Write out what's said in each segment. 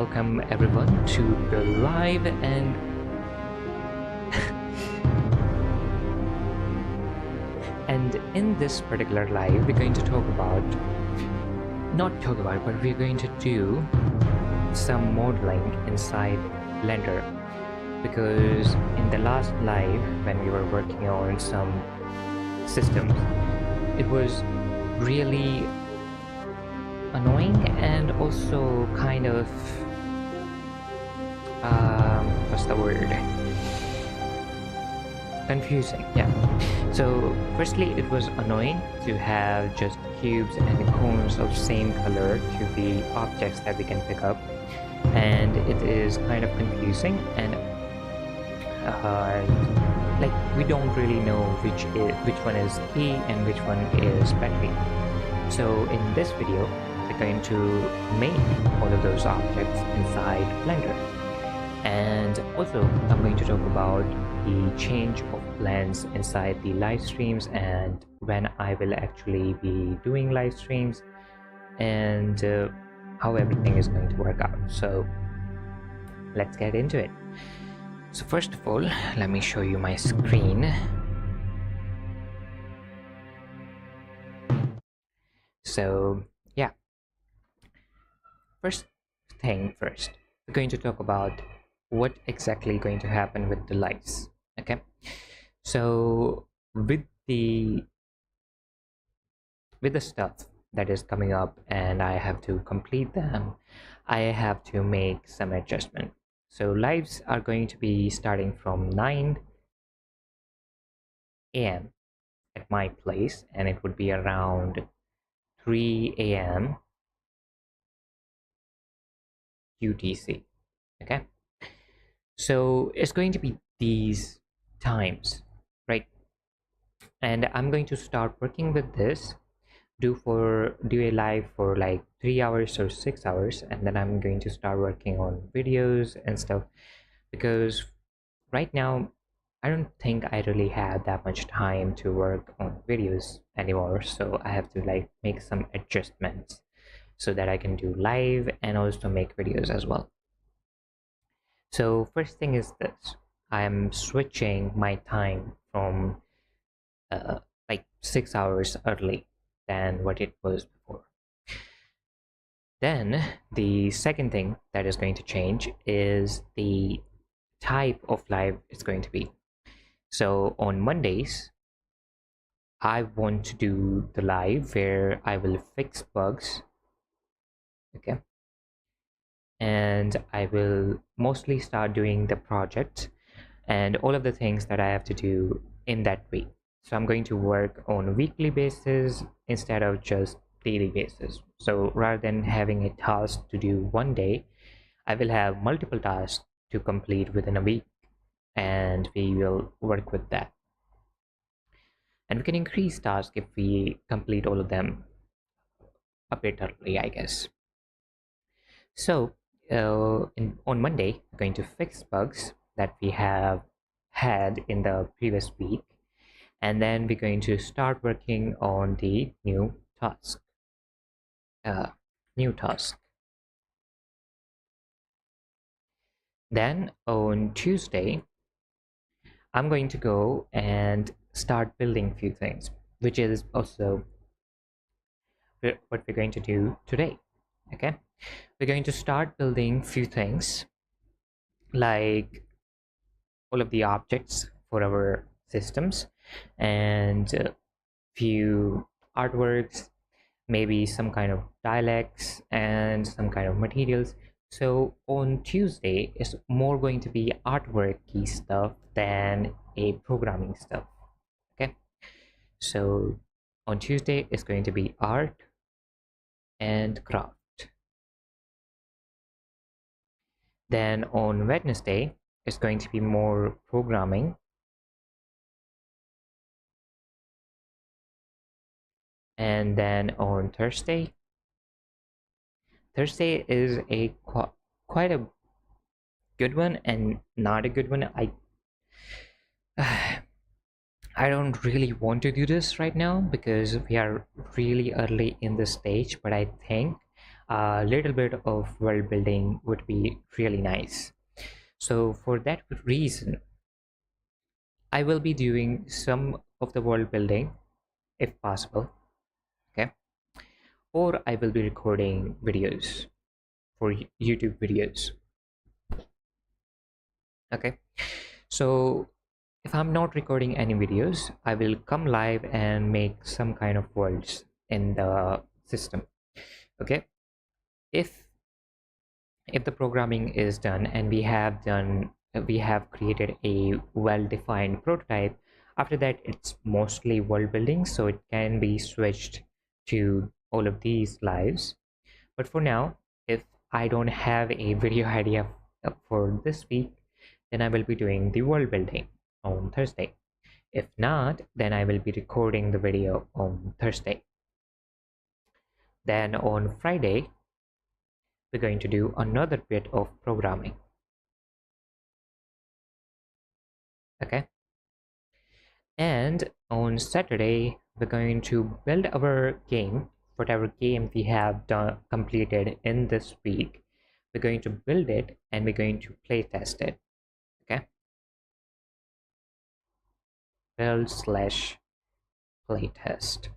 welcome everyone to the live and in this particular live we're going to but we're going to do some modeling inside Blender, because in the last live when we were working on some systems, it was really annoying and also kind of what's the word, confusing. Yeah, so firstly it was annoying to have just cubes and cones of same color to be objects that we can pick up, and it is kind of confusing, and like we don't really know which one is key and which one is battery. So in this video we're going to make all of those objects inside Blender, and also I'm going to talk about the change of plans inside the live streams and when I will actually be doing live streams, and how everything is going to work out. So let's get into it. So first of all, let me show you my screen. So yeah, first thing first, we're going to talk about what exactly going to happen with the lives. Okay, so with the stuff that is coming up and I have to complete them, I have to make some adjustment. So lives are going to be starting from 9 a.m. at my place, and it would be around 3 a.m. UTC. Okay, so it's going to be these times, right? And I'm going to start working with this, do a live for like 3 hours or 6 hours, and then I'm going to start working on videos and stuff, because right now I don't think I really have that much time to work on videos anymore. So I have to like make some adjustments so that I can do live and also make videos as well. So first thing is this: I am switching my time from like 6 hours early than what it was before. Then the second thing that is going to change is the type of live it's going to be. So on Mondays I want to do the live where I will fix bugs, okay, and I will mostly start doing the project and all of the things that I have to do in that week. So I'm going to work on a weekly basis instead of just daily basis. So rather than having a task to do one day, I will have multiple tasks to complete within a week, and we will work with that. And we can increase tasks if we complete all of them a bit early, I guess. So on Monday, we're going to fix bugs that we have had in the previous week, and then we're going to start working on the new task. Then on Tuesday, I'm going to go and start building a few things, which is also what we're going to do today. Okay, we're going to start building a few things like all of the objects for our systems and few artworks, maybe some kind of dialects and some kind of materials. So on Tuesday is more going to be artworky stuff than a programming stuff. Okay, so on Tuesday is going to be art and craft. Then on Wednesday it's going to be more programming, and then on Thursday is a quite a good one and not a good one. I don't really want to do this right now because we are really early in the stage, but I think a little bit of world building would be really nice. So for that reason, I will be doing some of the world building if possible, okay? Or I will be recording videos for YouTube videos, okay? So if I'm not recording any videos, I will come live and make some kind of worlds in the system, okay? If the programming is done and we have created a well-defined prototype, after that it's mostly world building, so it can be switched to all of these lives. But for now, if I don't have a video idea for this week, then I will be doing the world building on Thursday. If not, then I will be recording the video on Thursday. Then on Friday, we're going to do another bit of programming, okay? And on Saturday, we're going to build our game, whatever game we have done completed in this week. We're going to build it and we're going to play test it, okay? Build slash play test.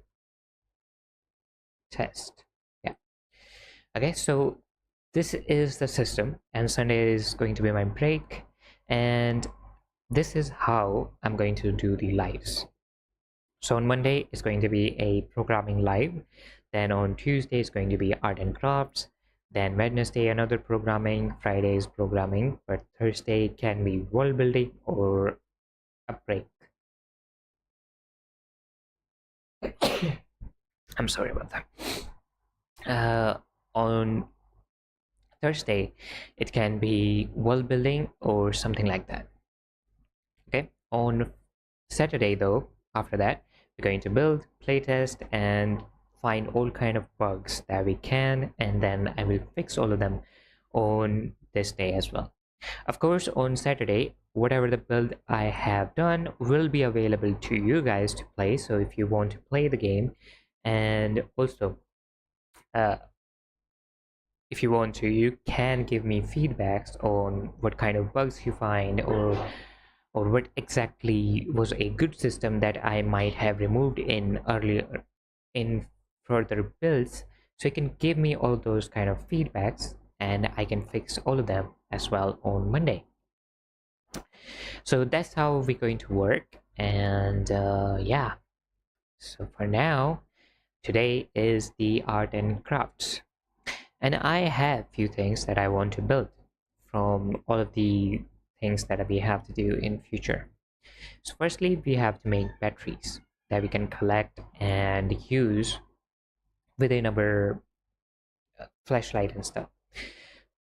Yeah. Okay, so this is the system, and Sunday is going to be my break, and this is how I'm going to do the lives. So on Monday is going to be a programming live, then on Tuesday is going to be art and crafts, then Wednesday another programming, Friday is programming, but Thursday can be world building or a break. I'm sorry about that. On Thursday it can be world building or something like that, okay? On Saturday though, after that, we're going to build, playtest, and find all kind of bugs that we can, and then I will fix all of them on this day as well. Of course, on Saturday, whatever the build I have done will be available to you guys to play. So if you want to play the game, and also uh, if you want to, you can give me feedbacks on what kind of bugs you find, or what exactly was a good system that I might have removed in earlier in further builds. So you can give me all those kind of feedbacks and I can fix all of them as well on Monday. So that's how we're going to work. And yeah, so for now, today is the art and crafts, and I have few things that I want to build from all of the things that we have to do in future. So firstly, we have to make batteries that we can collect and use within our flashlight and stuff.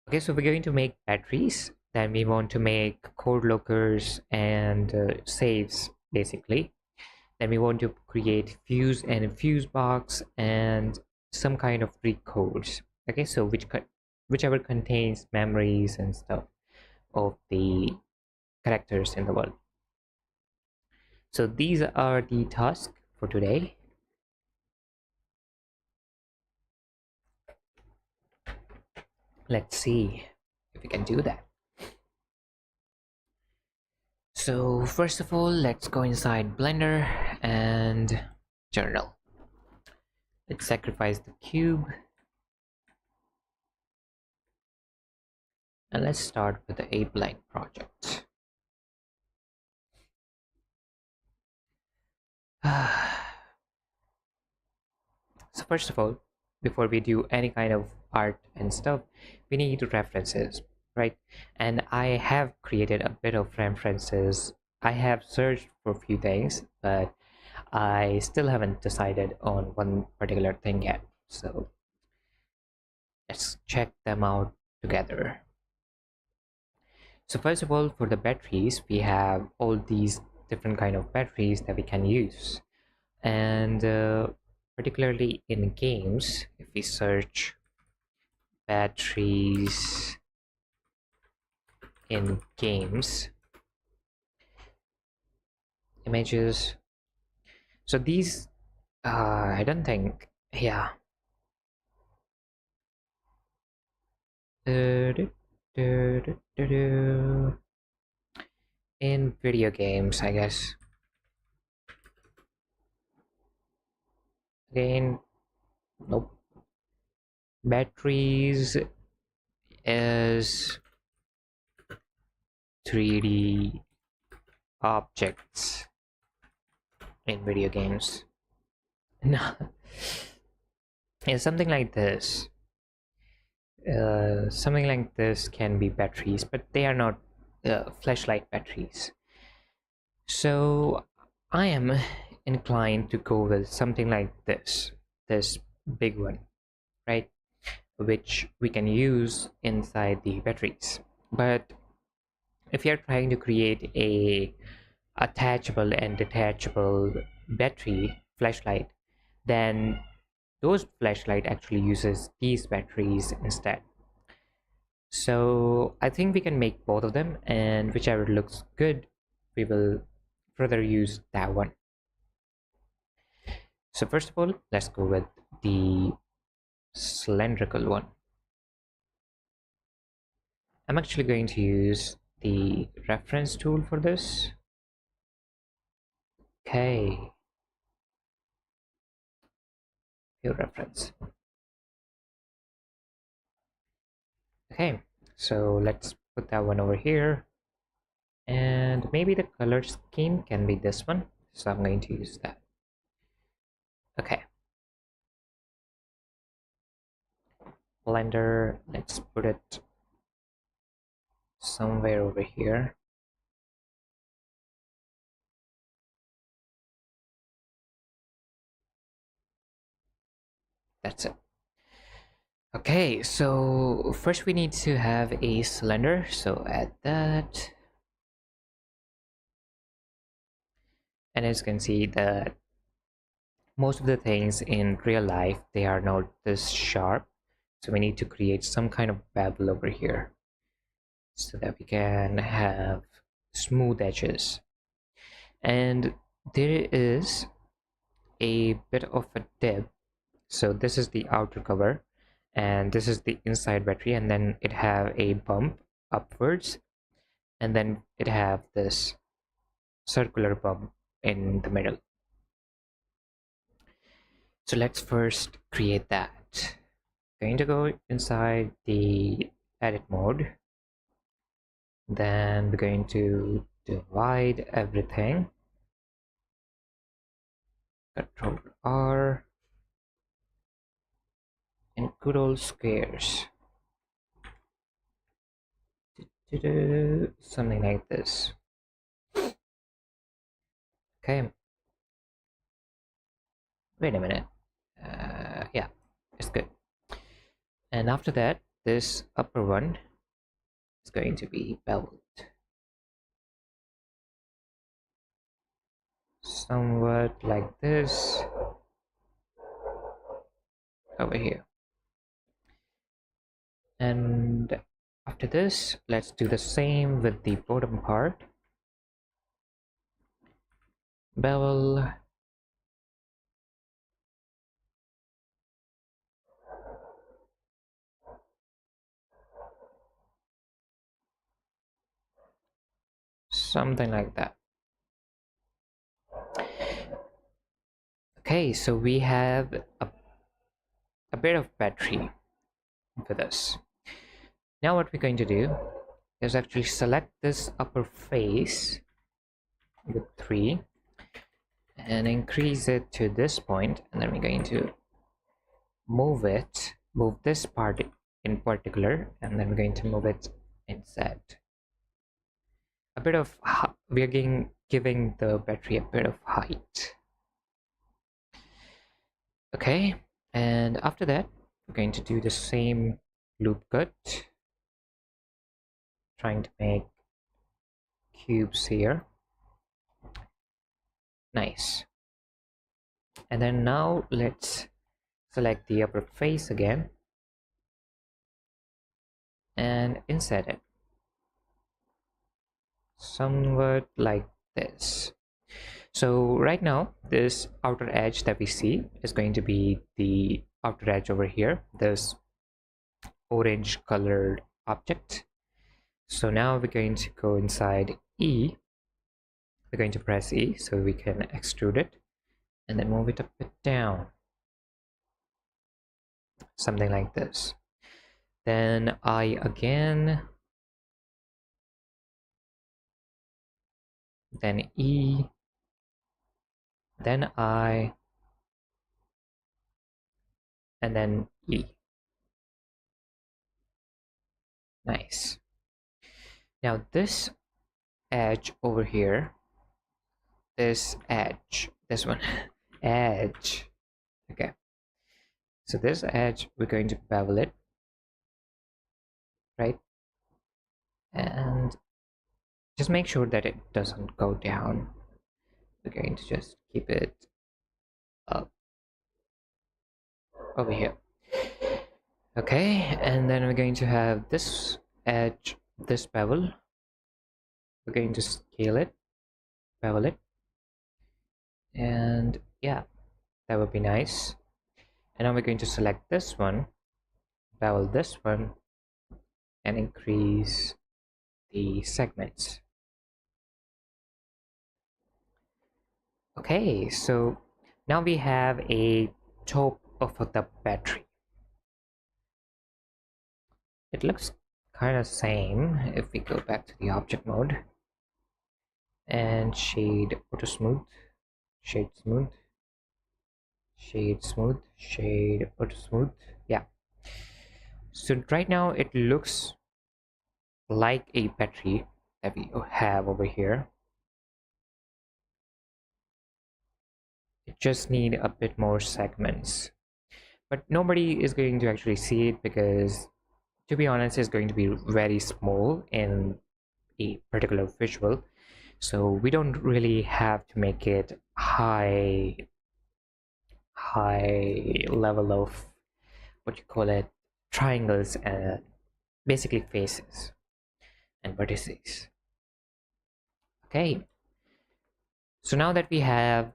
Okay, so we're going to make batteries. Then we want to make code lockers and saves basically. Then we want to create fuse and a fuse box and some kind of recodes. Okay, so whichever contains memories and stuff of the characters in the world. So these are the tasks for today. Let's see if we can do that. So first of all, let's go inside Blender and journal. Let's sacrifice the cube. And let's start with the A blank project. So first of all, before we do any kind of art and stuff, we need references, right? And I have created a bit of references. I have searched for a few things, but I still haven't decided on one particular thing yet. So let's check them out together. So first of all, for the batteries, we have all these different kind of batteries that we can use. And particularly in games, if we search batteries in games, images, so these I don't think, yeah, In video games, I guess. Again, nope. Batteries is 3D objects in video games. No, it's something like this. Something like this can be batteries, but they are not flashlight batteries. So I am inclined to go with something like this big one, right? Which we can use inside the batteries. But if you're trying to create a attachable and detachable battery flashlight, then those flashlight actually uses these batteries instead. So I think we can make both of them, and whichever looks good, we will further use that one. So first of all, let's go with the cylindrical one. I'm actually going to use the reference tool for this. Okay, view reference. Okay, so let's put that one over here, and maybe the color scheme can be this one, so I'm going to use that. Okay, blender, let's put it somewhere over here. That's it. Okay, so first we need to have a cylinder, so add that. And as you can see that most of the things in real life, they are not this sharp. So we need to create some kind of bevel over here so that we can have smooth edges. And there is a bit of a dip. So this is the outer cover and this is the inside battery, and then it have a bump upwards, and then it have this circular bump in the middle. So let's first create that. Going to go inside the edit mode, then we're going to divide everything, Control R, and good old squares, something like this. Okay, wait a minute. Yeah, it's good. And after that, this upper one is going to be beveled somewhat like this over here. And after this, let's do the same with the bottom part. Bevel, something like that. Okay, so we have a bit of battery with us. Now what we're going to do is actually select this upper face with 3 and increase it to this point, and then we're going to move this part in particular, and then we're going to move it inside. A bit of we are giving the battery a bit of height. Okay, and after that we're going to do the same loop cut, trying to make cubes here. Nice. And then now let's select the upper face again and insert it somewhat like this. So right now this outer edge that we see is going to be the outer edge over here, this orange colored object. So now we're going to go inside E. We're going to press E so we can extrude it and then move it a bit down, something like this. Then I again, then E, then I, and then E. Nice. Now this edge over here, this edge, this one, edge. Okay. So this edge, we're going to bevel it, right? And just make sure that it doesn't go down. We're going to just keep it up over here. Okay, and then we're going to have this edge, this bevel. We're going to scale it, bevel it, and yeah, that would be nice. And now we're going to select this one, bevel this one, and increase the segments. Okay, so now we have a top of the battery. It looks kind of same if we go back to the object mode and shade auto smooth, shade smooth, shade smooth, shade auto smooth. Yeah, so right now it looks like a battery that we have over here. It just need a bit more segments, but nobody is going to actually see it because, to be honest, it's going to be very small in a particular visual, so we don't really have to make it high level of what you call it, triangles and basically faces and vertices. Okay, so now that we have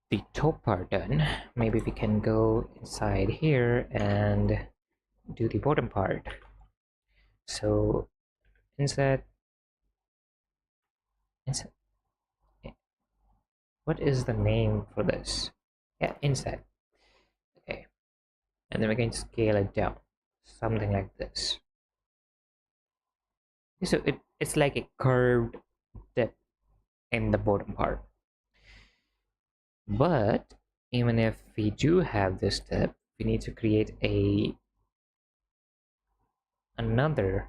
the top part done, maybe we can go inside here and do the bottom part. So insert, what is the name for this? Yeah, insert. Okay, and then we're going to scale it down, something like this. So it's like a curved dip in the bottom part. But even if we do have this dip, we need to create another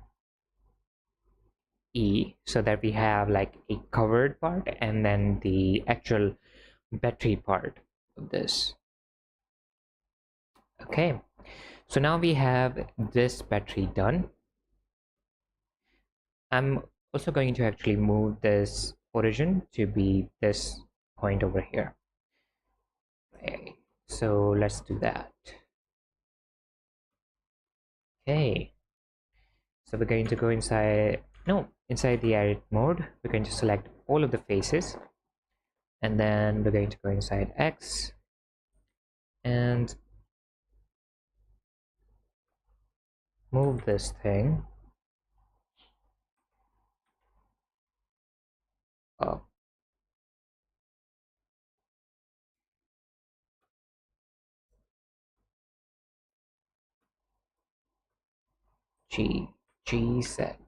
E so that we have like a covered part and then the actual battery part of this. Okay, so now we have this battery done. I'm also going to actually move this origin to be this point over here. Okay, so let's do that. Okay, so we're going to go inside the edit mode. We're going to select all of the faces, and then we're going to go inside X and move this thing up. G set,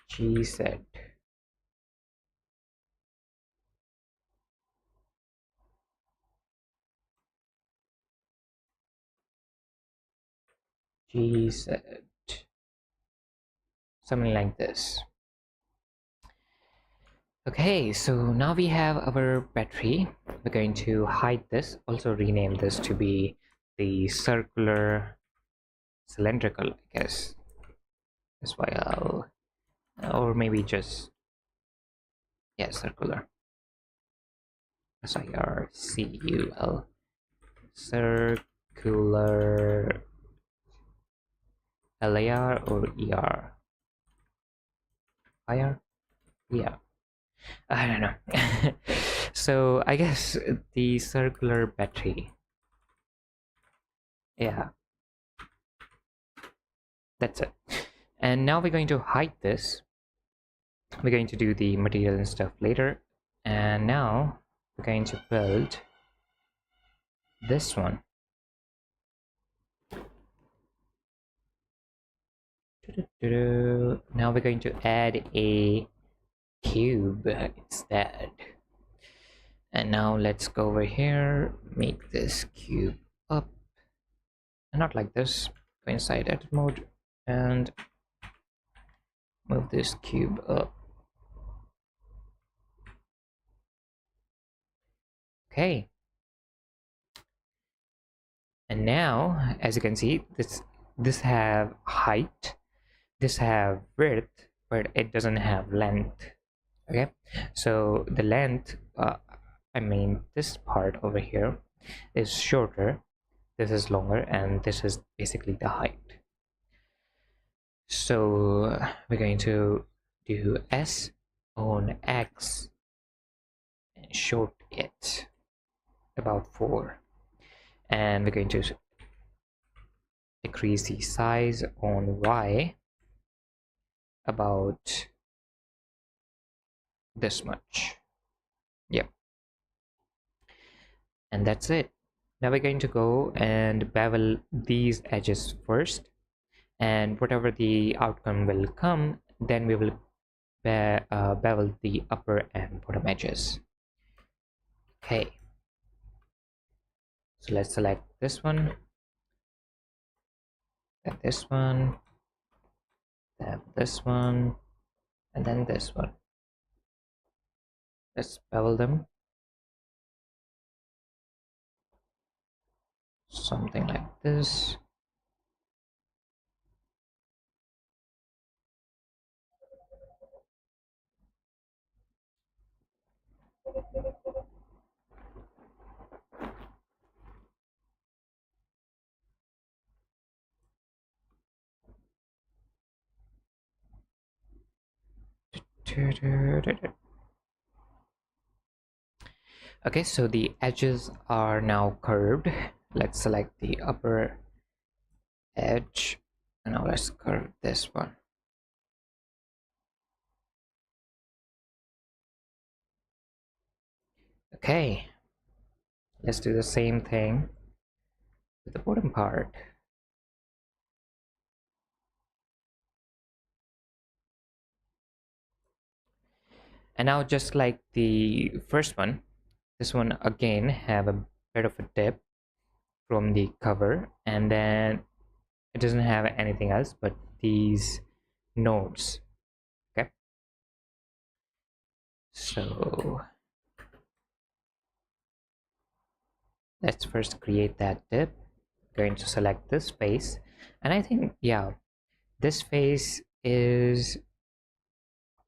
G set. G set, something like this. Okay, so now we have our battery. We're going to hide this, also rename this to be the circular cylindrical, I guess. That's why I'll, or maybe just, yeah, circular. SIRCUL, circular, LAR or ER? IR? Yeah, I don't know. So I guess the circular battery. Yeah, that's it. And now we're going to hide this. We're going to do the material and stuff later. And now we're going to build this one. Now we're going to add a cube instead. And now let's go over here, make this cube up. And not like this. Go inside edit mode and move this cube up. Okay. And now, as you can see, this have height, this have width, but it doesn't have length. Okay, so the length, I mean this part over here is shorter, this is longer, and this is basically the height. So we're going to do S on X and short it about 4, and we're going to decrease the size on Y about this much. Yep, and that's it. Now we're going to go and bevel these edges first, and whatever the outcome will come, then we will bevel the upper and bottom edges. Okay, so let's select this one, then this one, then this one, and then this one. Let's bevel them something like this. Okay, so the edges are now curved. Let's select the upper edge, and now let's curve this one. Okay, let's do the same thing with the bottom part. And now, just like the first one, this one again have a bit of a dip from the cover, and then it doesn't have anything else but these nodes. Okay, so let's first create that dip. Going to select this face, and I think, yeah, this face is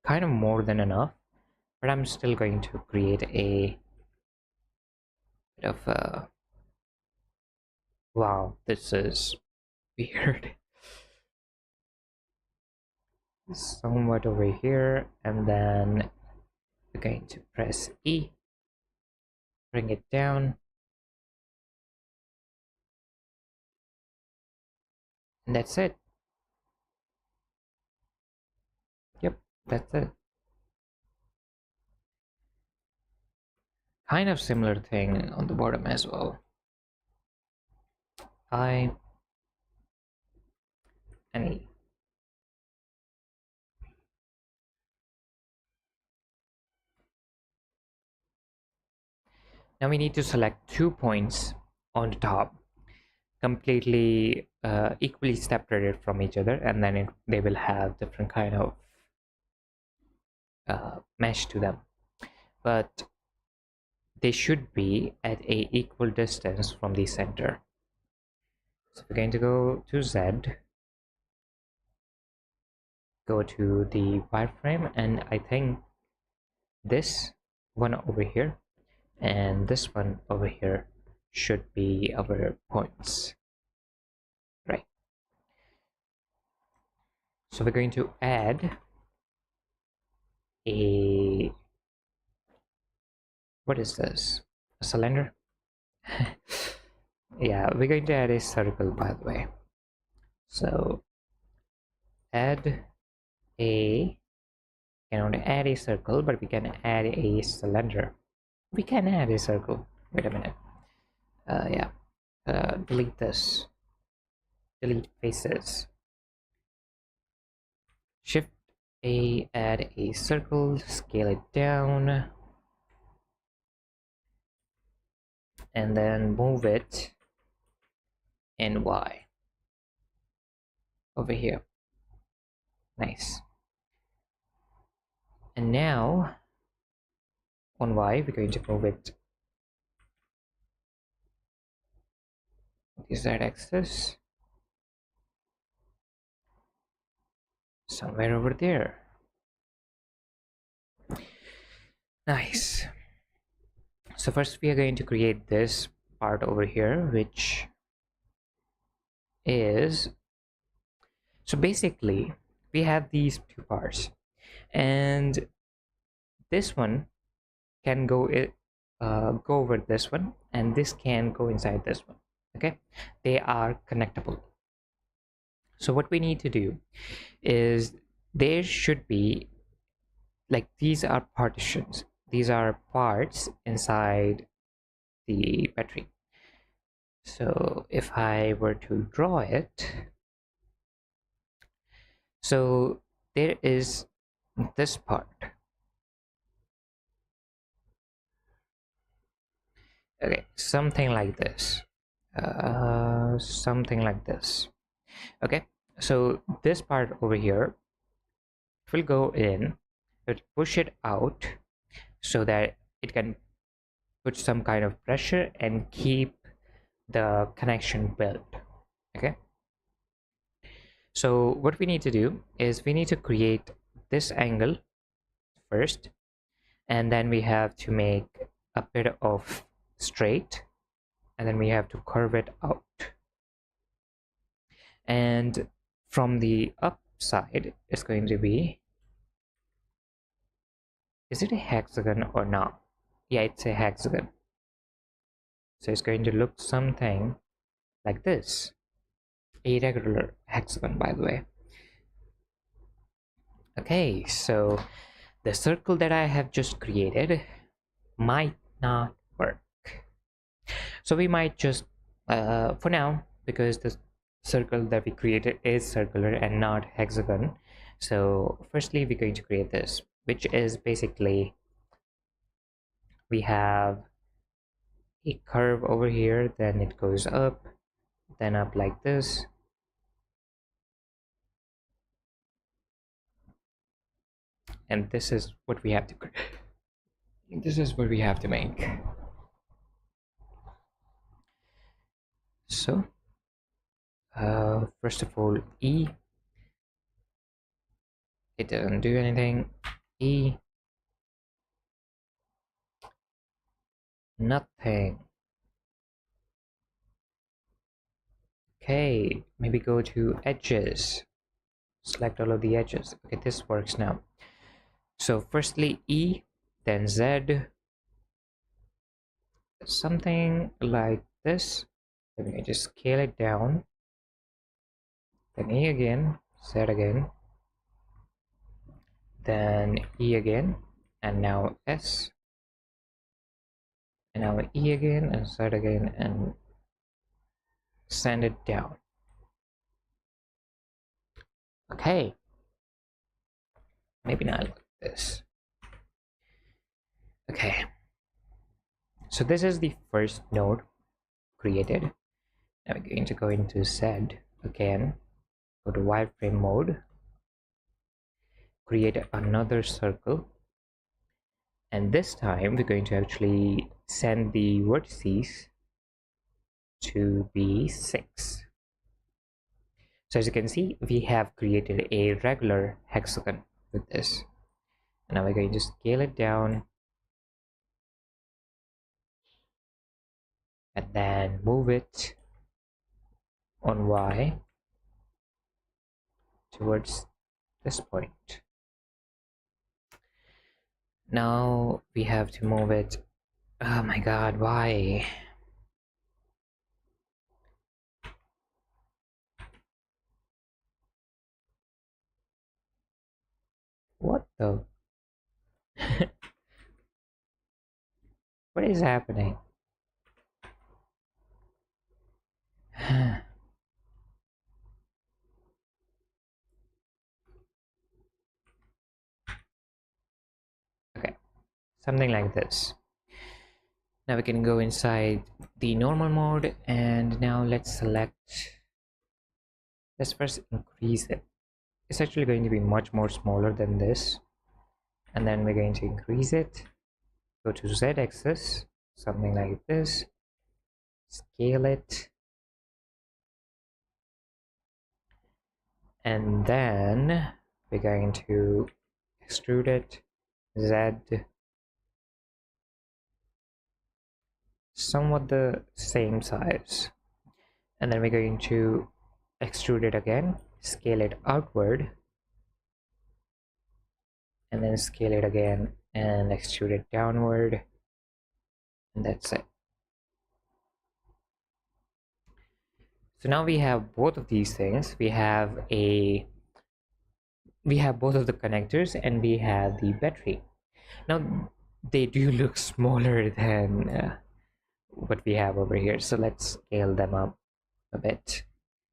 kind of more than enough, but I'm still going to create a bit of a, wow, this is weird. Somewhat over here, and then we're going to press E, bring it down, and that's it. Yep, that's it. Kind of similar thing on the bottom as well. I and E. Now we need to select 2 points on the top, completely equally separated from each other, and then they will have different kind of mesh to them, but they should be at a equal distance from the center. So we're going to go to Z, go to the wireframe, and I think this one over here and this one over here should be our points, right? So we're going to add a, what is this, a cylinder? Yeah, we're going to add a circle, by the way. So add a, cannot add a circle, but we can add a cylinder. We can add a circle. Wait a minute. Yeah. Delete this. Delete faces. Shift A, add a circle, scale it down, and then move it in Y over here. Nice. And now on Y, we're going to move it the Z axis somewhere over there. Nice. So first we are going to create this part over here, which is, so basically we have these two parts, and this one can go over this one, and this can go inside this one. Okay, they are connectable. So what we need to do is, there should be, like, these are partitions, these are parts inside the battery. So if I were to draw it, so there is this part. Okay, something like this. Something like this. Okay, so this part over here will go in, but push it out so that it can put some kind of pressure and keep the connection built. Okay, so what we need to do is we need to create this angle first, and then we have to make a bit of straight, and then we have to curve it out. And from the up side, it's going to be, is it a hexagon or not? Yeah, it's a hexagon. So it's going to look something like this. A regular hexagon, by the way. Okay, so the circle that I have just created might not work. So we might just, for now, because the circle that we created is circular and not hexagon, so firstly we're going to create this, which is basically, we have a curve over here, then it goes up, then up like this, and this is what we have to make. So first of all, E, it doesn't do anything. E, nothing. Okay, maybe go to edges, select all of the edges. Okay, this works now. So firstly E, then Z, something like this. Then we just scale it down, then E again, Z again, then E again, and now S, and now E again, and Z again, and send it down. Okay, maybe not like this. Okay, so this is the first node created. Now we're going to go into Z again, go to wireframe mode, create another circle, and this time we're going to actually send the vertices to be 6. So as you can see, we have created a regular hexagon with this. And now we're going to scale it down and then move it on Y towards this point. Now we have to move it. Oh my god, why? What the? What is happening? Okay, something like this. Now we can go inside the normal mode, and now let's select, let's first increase it. It's actually going to be much more smaller than this, and then we're going to increase it. Go to Z axis, something like this, scale it, and then we're going to extrude it, Z, somewhat the same size, and then we're going to extrude it again, scale it outward, and then scale it again and extrude it downward, and that's it. So now we have both of these things. We have both of the connectors, and we have the battery. Now they do look smaller than what we have over here, so let's scale them up a bit.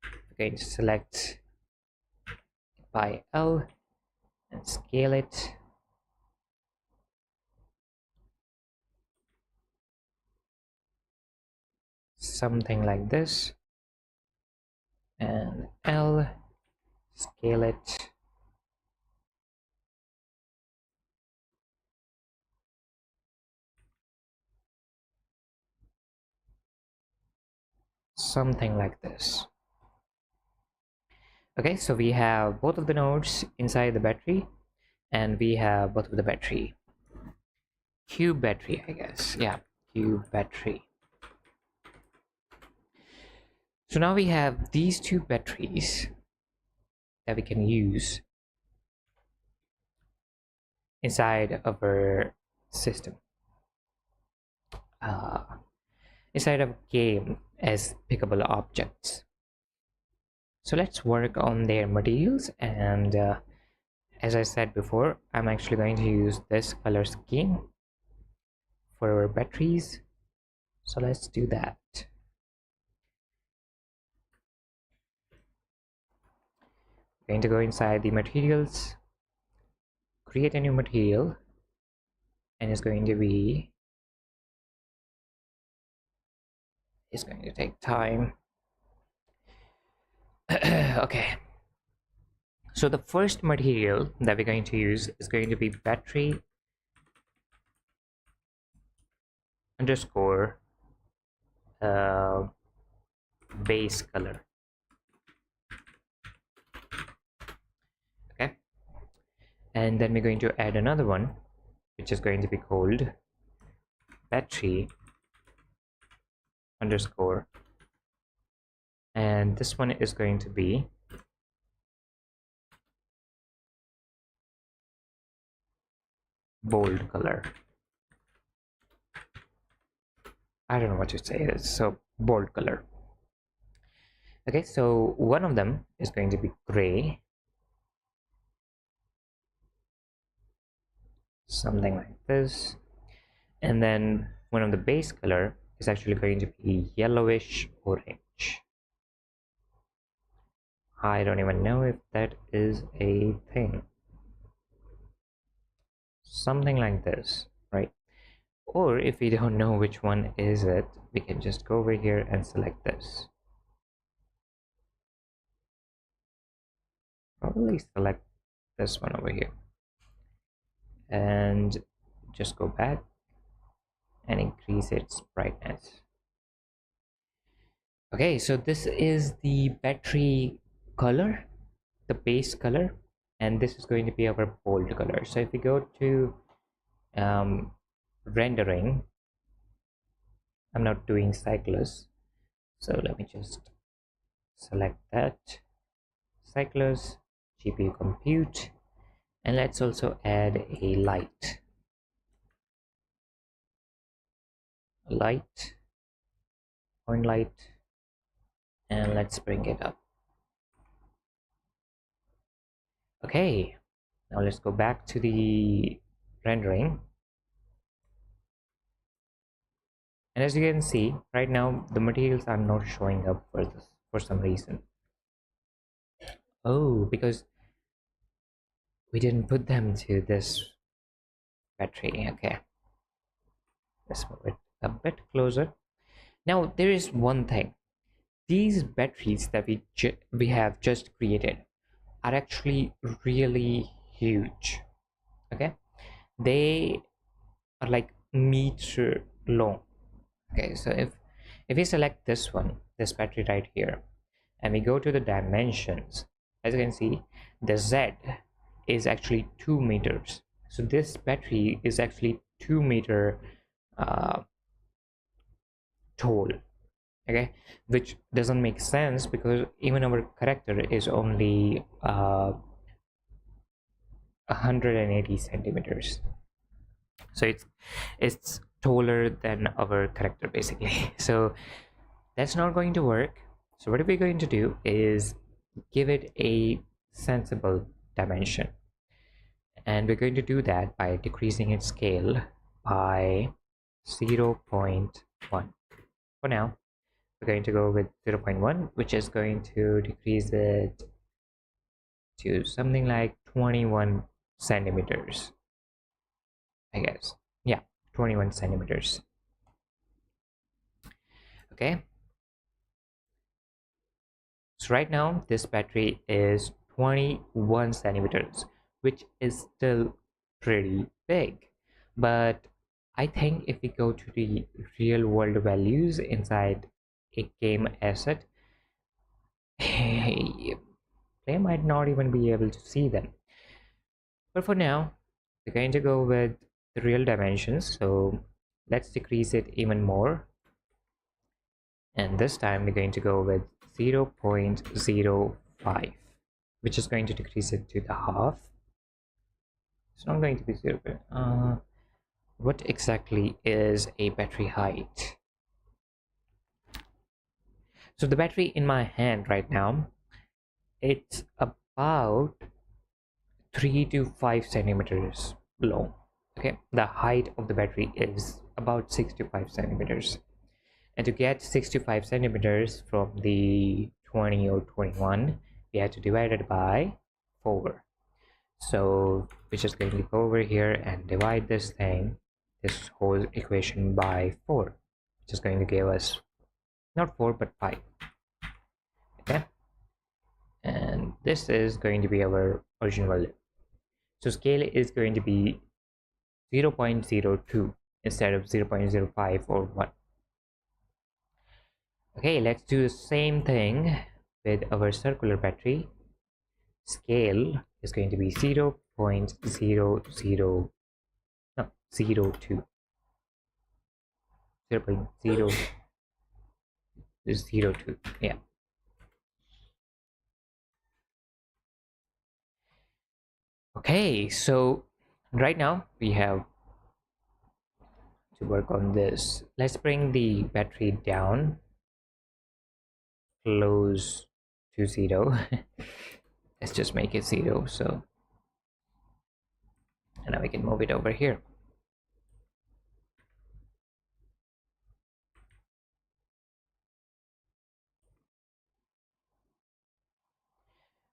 We're going to select by L and scale it. Something like this, and L, scale it, something like this. Okay, so we have both of the nodes inside the battery, and we have both of the battery. Cube battery, I guess. Yeah, cube battery. So now we have these two batteries that we can use inside of our system, uh, inside of game as pickable objects. So let's work on their materials, and as I said before, I'm actually going to use this color scheme for our batteries. So let's do that. I'm going to go inside the materials, create a new material, and it's going to take time. Okay, so the first material that we're going to use is going to be battery underscore base color. Okay, and then we're going to add another one, which is going to be called battery underscore, and this one is going to be bold color. I don't know what to say it is, so bold color. Okay, so one of them is going to be gray, something like this, and then one of the base color is actually going to be yellowish orange. I don't even know if that is a thing. Something like this, right? Or if we don't know which one is it, we can just go over here and select this. Probably select this one over here, and just go back and increase its brightness. Okay, so this is the battery color, the base color, and this is going to be our bold color. So if we go to rendering, I'm not doing cyclus, so let me just select that, cyclus, GPU compute, and let's also add a light, point light, and let's bring it up. Okay, Now let's go back to the rendering. And as you can see, right now the materials are not showing up for this for some reason. Oh, because we didn't put them to this battery. Okay, let's move it a bit closer. Now there is one thing. These batteries that we have just created are actually really huge. Okay, they are like meter long. Okay, so if we select this one, this battery right here, and we go to the dimensions, as you can see, the Z is actually 2 meters. So this battery is actually 2 meter uh, tall. Okay, which doesn't make sense because even our character is only 180 centimeters. So it's taller than our character basically. So that's not going to work. So what we're going to do is give it a sensible dimension, and we're going to do that by decreasing its scale by 0.1. For now we're going to go with 0.1, which is going to decrease it to something like 21 centimeters, I guess. Yeah, 21 centimeters. Okay, so right now this battery is 21 centimeters, which is still pretty big. But I think if we go to the real world values inside a game asset, they might not even be able to see them. But for now, we're going to go with the real dimensions. So let's decrease it even more. And this time we're going to go with 0.05, which is going to decrease it to the half. It's not going to be 0. What exactly is a battery height? So the battery in my hand right now, it's about 3 to 5 centimeters long. Okay, the height of the battery is about 6 to 5 centimeters. And to get 65 centimeters from the 20 or 21, we have to divide it by 4. So we're just going to go over here and divide this whole equation by 4, which is going to give us not 4 but 5. Okay, and this is going to be our original value. So scale is going to be 0.02 instead of 0.05 or 1. Okay, let's do the same thing with our circular battery. Scale is going to be 0.00, no, 02, 0.002, yeah. Okay, so right now we have to work on this. Let's bring the battery down close to 0. Let's just make it 0. So, and now we can move it over here.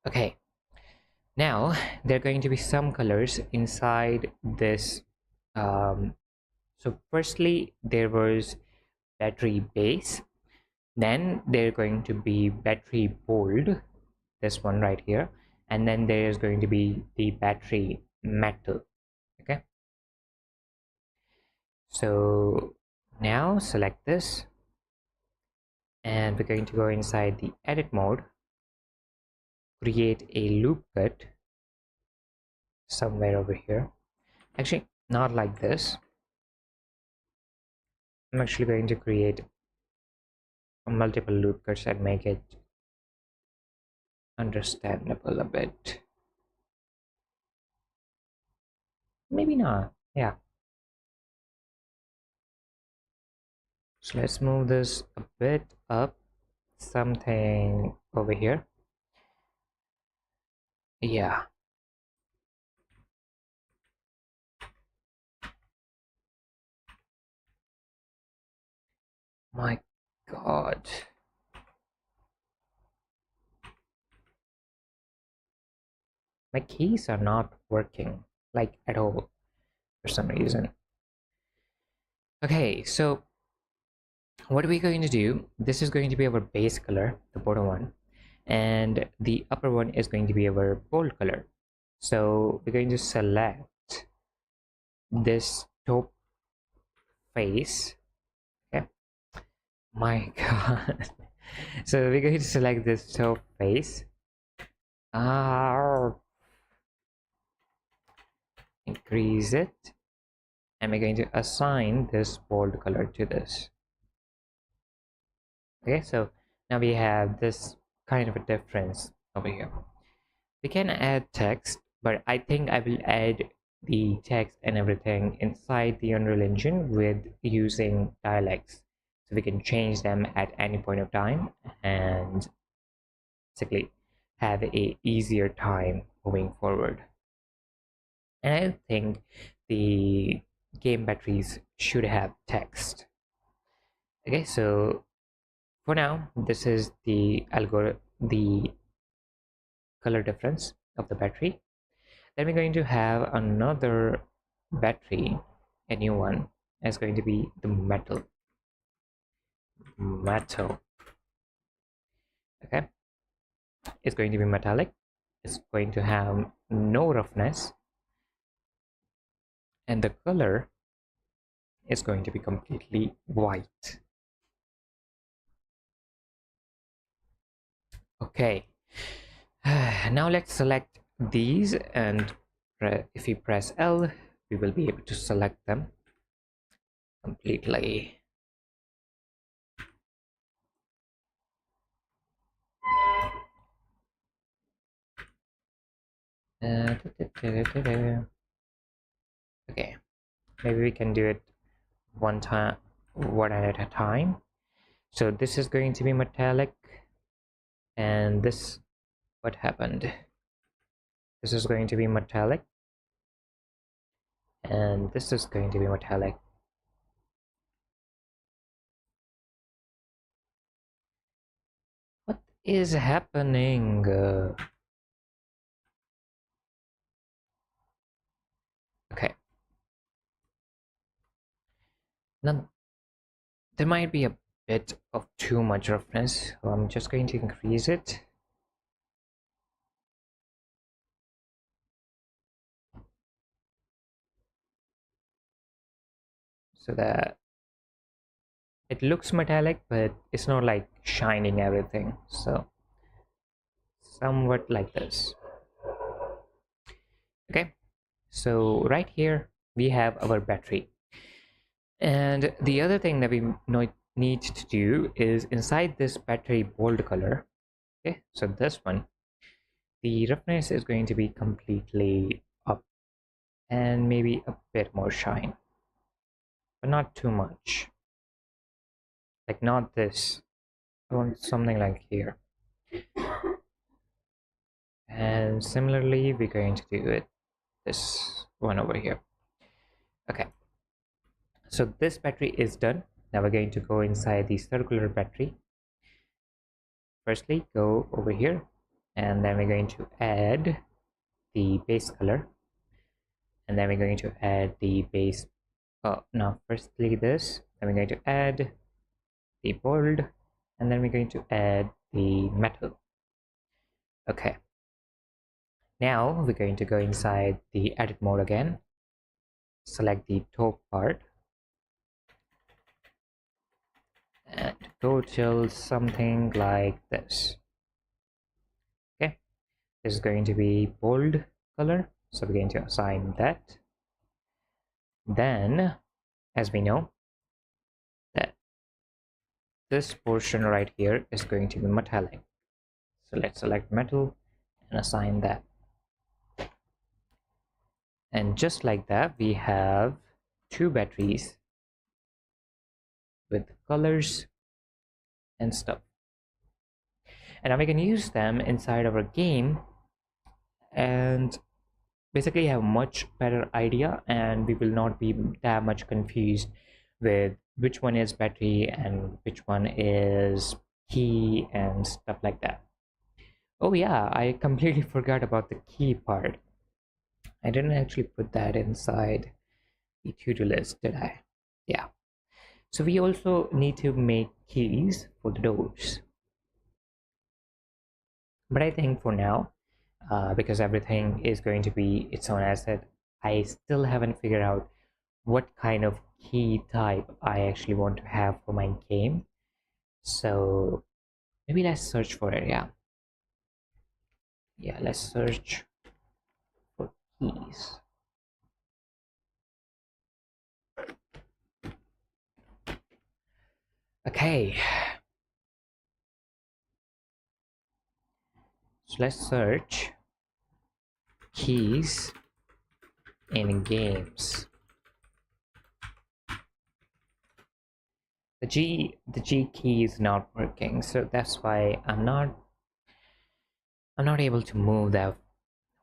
Okay, now there are going to be some colors inside this. So firstly there was battery base, then they're going to be battery bold, this one right here, and then there's going to be the battery metal. Okay, so now select this, and we're going to go inside the edit mode, create a loop cut somewhere over here. Actually, not like this. I'm actually going to create multiple loop cuts and make it understandable a bit. Maybe not. Yeah. So let's move this a bit up, something over here. Yeah. My God. My keys are not working like at all for some reason. Okay, so what are we going to do? This is going to be our base color, the bottom one, and the upper one is going to be our bold color. So we're going to select this top face. Okay, my God. So we're going to select this top face. Ah, increase it, and we're going to assign this bold color to this. Okay, so now we have this kind of a difference over here. We can add text, but I think I will add the text and everything inside the Unreal Engine with using dialects, so we can change them at any point of time and basically have a easier time moving forward. And I think the game batteries should have text. Okay, so for now, this is the algorithm, the color difference of the battery. Then we're going to have another battery, a new one, is going to be the metal. Okay, it's going to be metallic. It's going to have no roughness, and the color is going to be completely white. Okay, now let's select these, and if we press L, we will be able to select them completely. Okay, maybe we can do it one at a time. So this is going to be metallic, and this, what happened? This is going to be metallic, and this is going to be metallic. What is happening? Okay. Now, there might be a bit of too much roughness, so I'm just going to increase it. So that it looks metallic, but it's not like shining everything. So somewhat like this. Okay, so right here we have our battery, and the other thing that we need to do is inside this battery bold color. Okay, so this one, the roughness is going to be completely up and maybe a bit more shine, but not too much, like not this. I want something like here, and similarly we're going to do it this one over here. Okay, so this battery is done. Now we're going to go inside the circular battery. Firstly, go over here, and then we're going to add the base color, and then we're going to add the base. Oh no, firstly this, then we're going to add the bold, and then we're going to add the metal. Okay, now we're going to go inside the edit mode again, select the top part, and go till something like this. Okay, this is going to be bold color, so we're going to assign that. Then, as we know, that this portion right here is going to be metallic, so let's select metal and assign that. And just like that, we have two batteries with colors and stuff, and now we can use them inside our game and basically have a much better idea, and we will not be that much confused with which one is battery and which one is key and stuff like that. Oh yeah, I completely forgot about the key part. I didn't actually put that inside the to-do list, did I? Yeah. So we also need to make keys for the doors. But I think for now, because everything is going to be its own asset, I still haven't figured out what kind of key type I actually want to have for my game. So maybe let's search for it. Yeah, let's search for keys. Okay, so let's search keys in games. The G key is not working, so that's why I'm not able to move that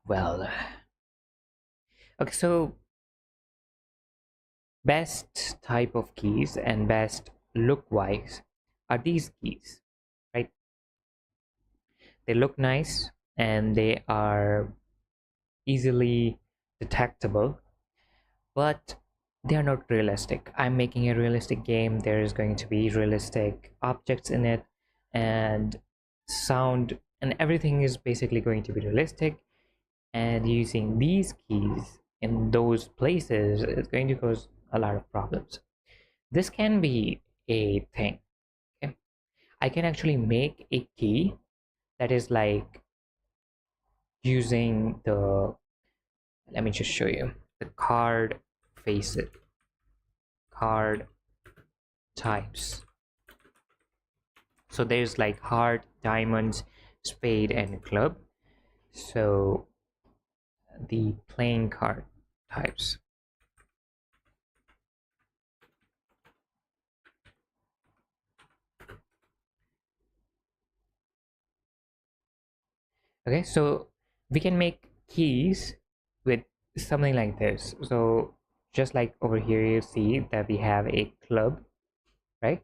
well. Okay, so best type of keys and best look wise are these keys, right? They look nice and they are easily detectable, but they are not realistic. I'm making a realistic game. There is going to be realistic objects in it, and sound and everything is basically going to be realistic. And using these keys in those places is going to cause a lot of problems. This can be a thing. Okay? I can actually make a key that is like using the, let me just show you the card faces, card types. So there's like heart, diamonds, spade, and club. So the playing card types. Okay, so we can make keys with something like this. So just like over here, you see that we have a club, right?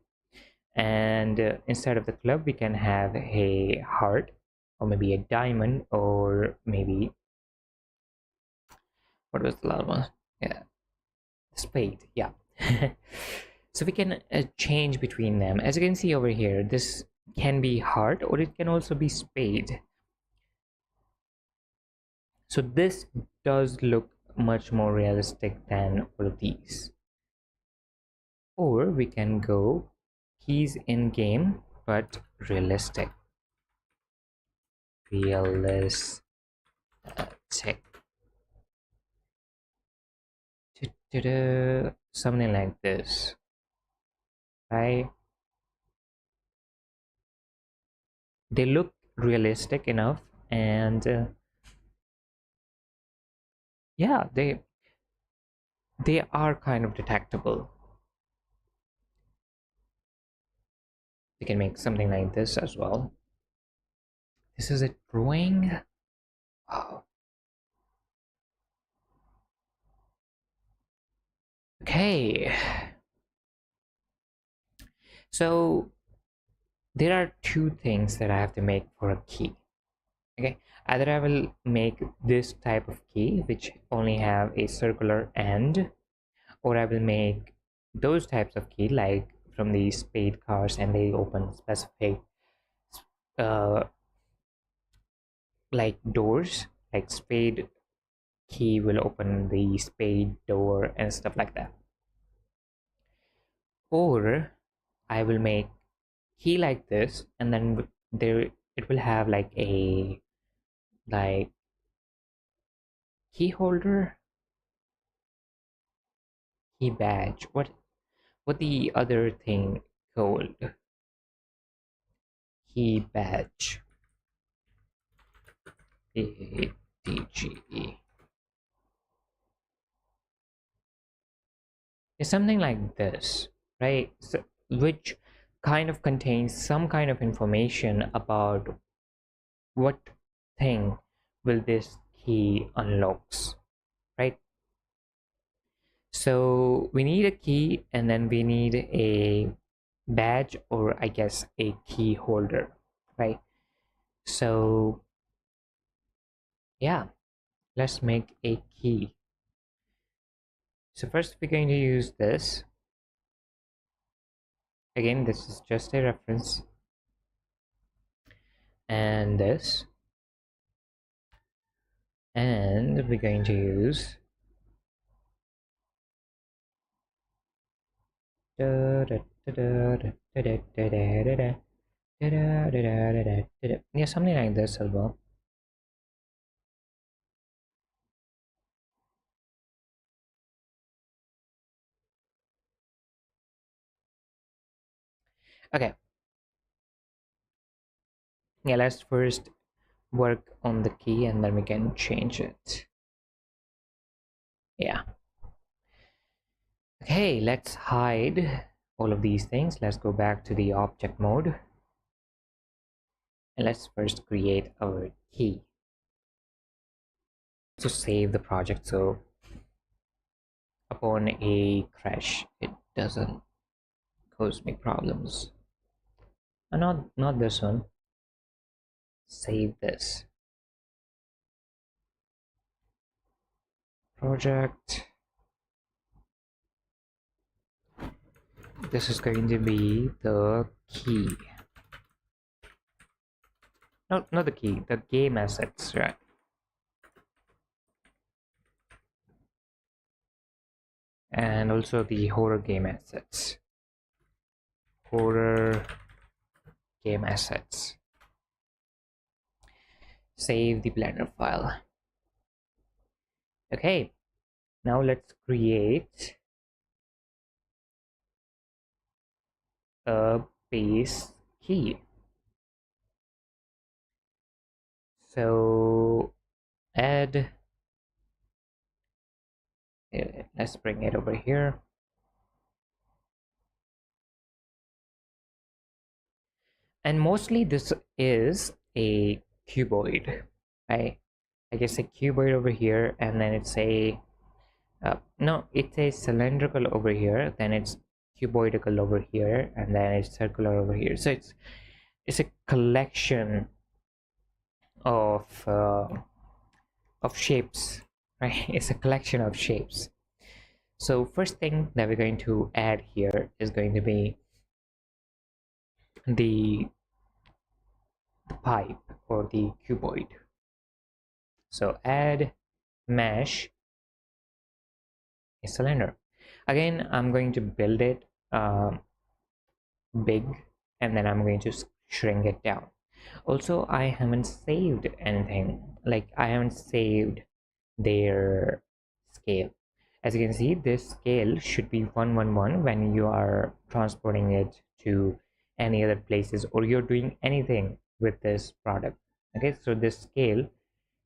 And instead of the club, we can have a heart, or maybe a diamond, or maybe, what was the last one? Yeah, spade. Yeah. So we can change between them. As you can see over here, this can be heart or it can also be spade. So this does look much more realistic than all of these. Or we can go keys in game but realistic. Realistic. Something like this, right? They look realistic enough, and yeah, they are kind of detectable. We can make something like this as well. This is a drawing. Oh. Okay, so there are two things that I have to make for a key. Okay, either I will make this type of key which only have a circular end, or I will make those types of key like from the spade cards and they open specific uh like doors, like spade key will open the spade door and stuff like that. Or I will make key like this, and then there it will have like a like key holder, key badge. What the other thing called? Key badge. ADGE. It's something like this, right? So, which kind of contains some kind of information about what thing will this key unlocks, right? So we need a key, and then we need a badge, or I guess a key holder, right? So yeah, let's make a key. So first we're going to use this. Again, this is just a reference, and this, and we're going to use yeah, something like this as well. Okay, yeah, let's first work on the key and then we can change it. Yeah. Okay, let's hide all of these things. Let's go back to the object mode, and let's first create our key. So save the project so upon a crash it doesn't cause me problems. Not this one. Save this project. This is going to be the key. No, not the key, the game assets, right? And also the horror game assets. Horror game assets. Save the Blender file. Okay, now let's create a base key. So add, let's bring it over here. And mostly this is a cuboid, right? I guess a cuboid over here, and then it's a no, it's a cylindrical over here, then it's cuboidal over here, and then it's circular over here. So it's a collection of shapes, right? It's a collection of shapes. So first thing that we're going to add here is going to be the pipe or the cuboid. So add mesh a cylinder. Again, I'm going to build it big, and then I'm going to shrink it down. Also, I haven't saved anything, like I haven't saved their scale. As you can see, this scale should be 111 when you are transporting it to any other places or you're doing anything with this product. Okay, so this scale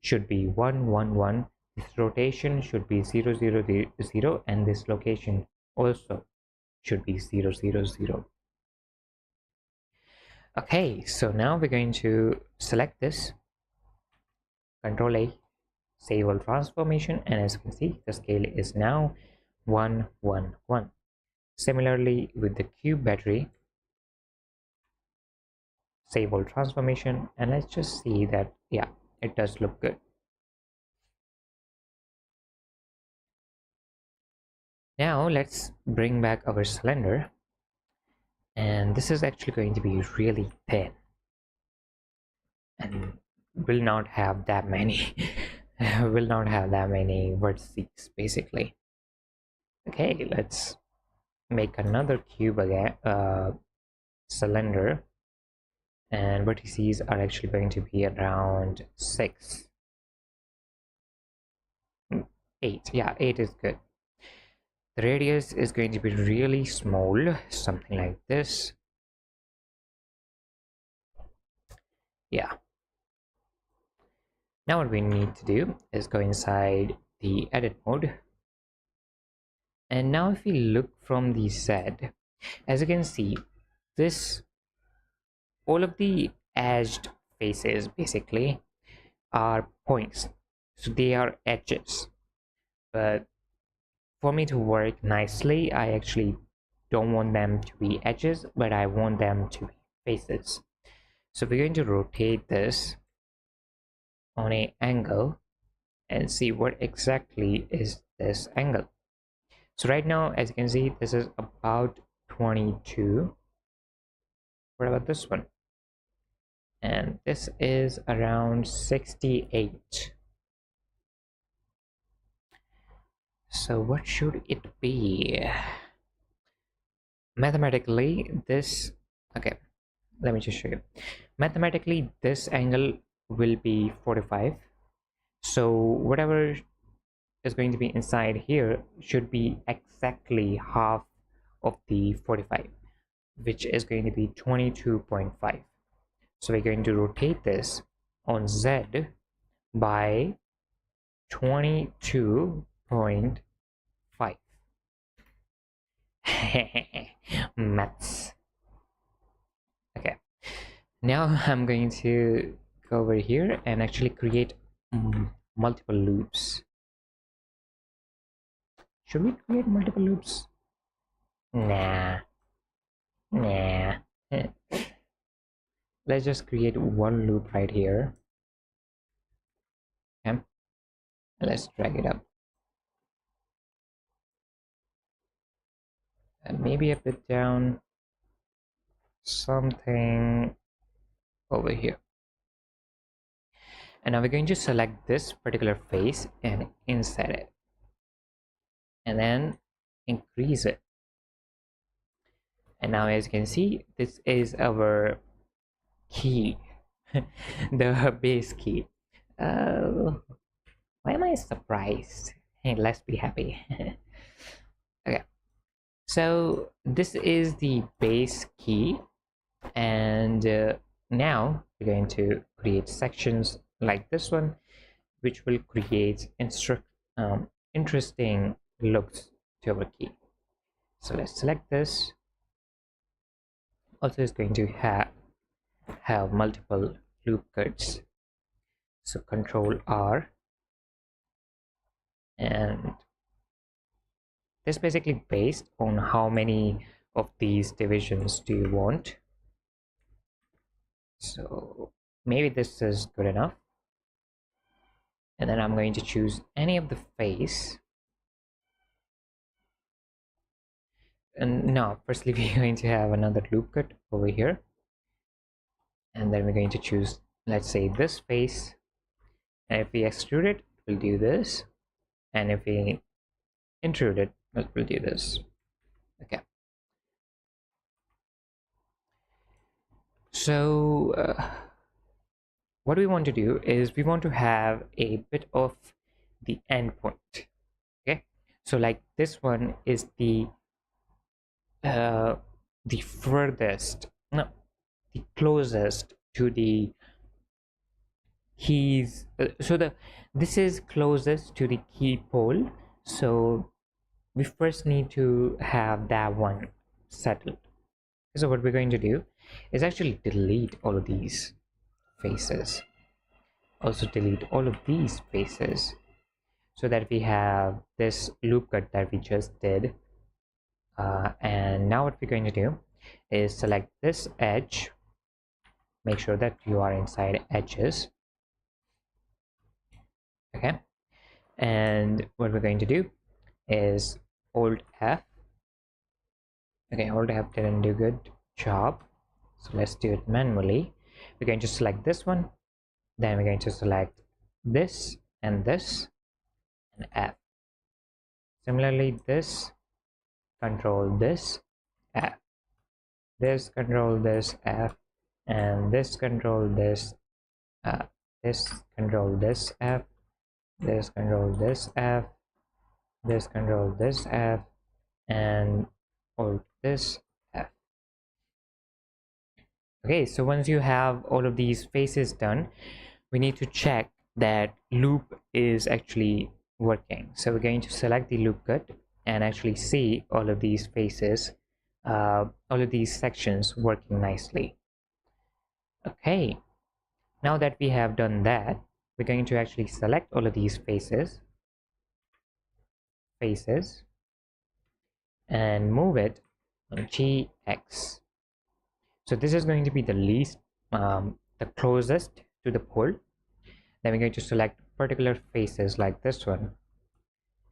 should be 111. This rotation should be 000, and this location also should be 000. Okay, so now we're going to select this, Control A, save all transformation, and as you can see, the scale is now 111. Similarly with the cube battery, save all transformation, and let's just see that, yeah, it does look good. Now let's bring back our cylinder, and this is actually going to be really thin and will not have that many will not have that many vertices basically. Okay, let's make another cube again, cylinder, and vertices are actually going to be around 6, 8. Yeah, 8 is good. The radius is going to be really small, something like this. Yeah. Now what we need to do is go inside the edit mode, and now if we look from the Z, as you can see, this, all of the edged faces basically are points, so they are edges, but for me to work nicely, I actually don't want them to be edges, but I want them to be faces. So we're going to rotate this on an angle and see what exactly is this angle. So right now, as you can see, this is about 22. What about this one? And this is around 68. So what should it be? Mathematically, this, okay, let me just show you. Mathematically, this angle will be 45. So whatever is going to be inside here should be exactly half of the 45, which is going to be 22.5. So we're going to rotate this on Z by 22.5. Maths. Okay, now I'm going to go over here and actually create multiple loops. Should we create multiple loops? Nah. Let's just create one loop right here. Okay, let's drag it up and maybe a bit down, something over here. And now we're going to select this particular face and insert it, and then increase it. And now, as you can see, this is our key, the base key. Why am I surprised? Hey, let's be happy. Okay, so this is the base key, and now we're going to create sections like this one, which will create interesting looks to our key. So let's select this. Also, it's going to have multiple loop cuts. So Control R, and this is basically based on how many of these divisions do you want. So maybe this is good enough, and then I'm going to choose any of the face. And now firstly we're going to have another loop cut over here, and then we're going to choose, let's say, this face, and if we extrude it, we'll do this, and if we intrude it, we'll do this. Okay, so what we want to do is we want to have a bit of the endpoint. Okay, so like this one is the furthest, no, the closest to the keys. This is closest to the key pole, so we first need to have that one settled. So what we're going to do is actually delete all of these faces, also delete all of these faces, so that we have this loop cut that we just did. And now what we're going to do is select this edge, make sure that you are inside edges. Okay, and what we're going to do is hold F. Okay, hold F didn't do good job, so let's do it manually. We're going to select this one, then we're going to select this and this and F. Similarly, this, control this, F, this, control this, F, and this, control this, this, control this, F, this, control this, F, this, control this, F, and hold this, F. Okay, so once you have all of these faces done, we need to check that loop is actually working. So we're going to select the loop cut and actually see all of these faces, all of these sections working nicely. Okay, now that we have done that, we're going to actually select all of these faces, and move it on GX. So this is going to be the least, the closest to the pole. Then we're going to select particular faces like this one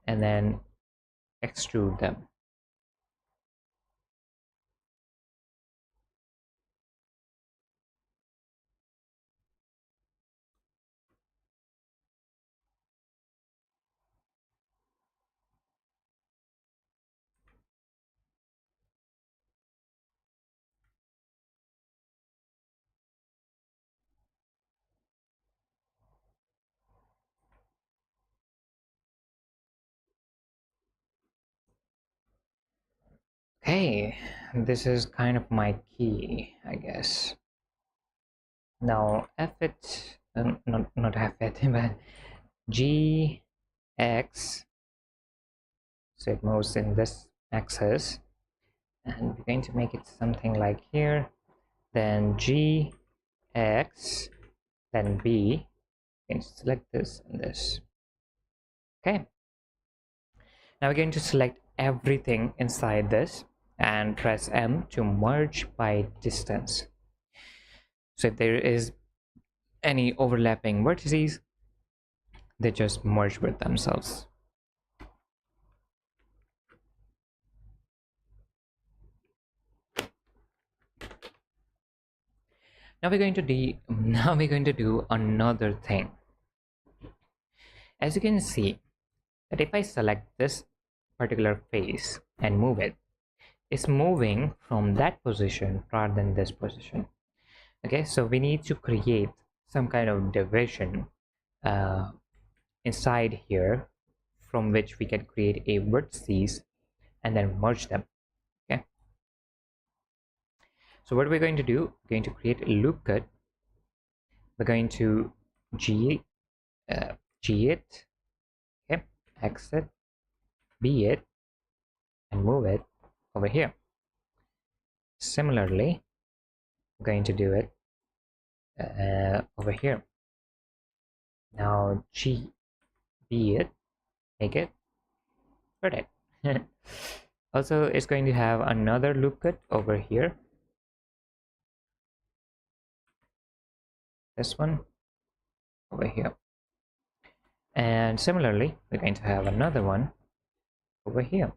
and then extrude them. Okay, this is kind of my key, I guess. Now F it, not F it, but G X, so it moves in this axis, and we're going to make it something like here, then G X, then B, and select this and this. Okay, now we're going to select everything inside this and press M to merge by distance. So if there is any overlapping vertices, they just merge with themselves. Now we're going to do another thing. As you can see that if I select this particular face and move it, it's moving from that position rather than this position. Okay, so we need to create some kind of division inside here from which we can create a vertices and then merge them. Okay, so what we're going to do, we're going to create a loop cut. We're going to G it, okay, exit, B it, and move it over here. Similarly, I'm going to do it over here. Now G, B it, make it, put it. Also, it's going to have another loop cut over here. This one over here. And similarly, we're going to have another one over here.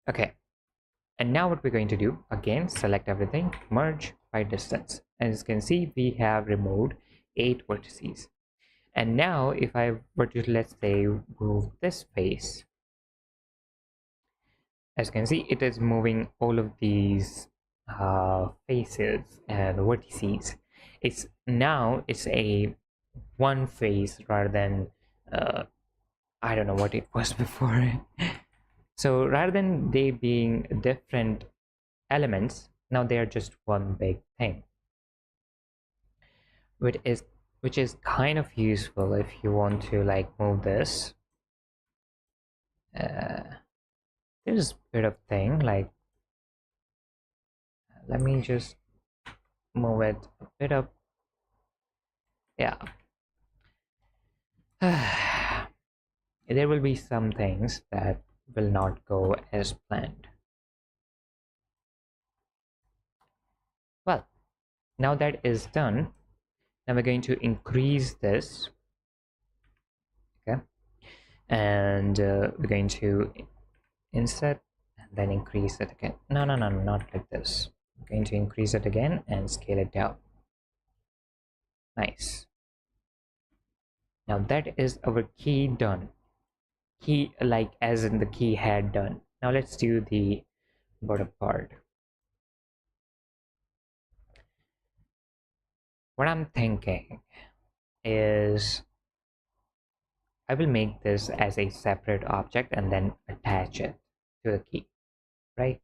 Okay, and now what we're going to do, again, select everything, merge by distance. As you can see, we have removed 8 vertices. And now if I were to, let's say, move this face, as you can see, it is moving all of these faces and vertices. It's a one face rather than I don't know what it was before. So rather than they being different elements, now they are just one big thing, which is kind of useful if you want to like move this. There's a bit of thing like, let me just move it a bit up. Yeah. There will be some things that will not go as planned. Well, now that is done, now we're going to increase this. Okay, and we're going to insert and then increase it again. No, not like this. I'm going to increase it again and scale it down. Nice. Now that is our key done. Key, like as in the key head done. Now let's do the bottom part. What I'm thinking is I will make this as a separate object and then attach it to the key, right?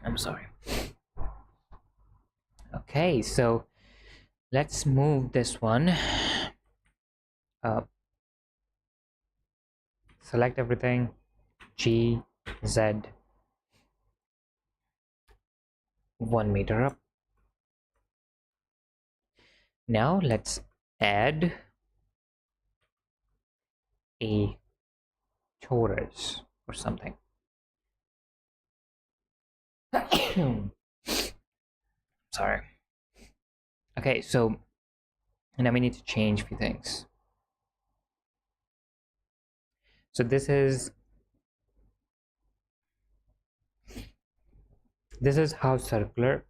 I'm sorry. Okay, so let's move this one up. Select everything, G, Z, 1 meter up. Now let's add a torus or something. Sorry. Okay, so now we need to change a few things. So this is how circular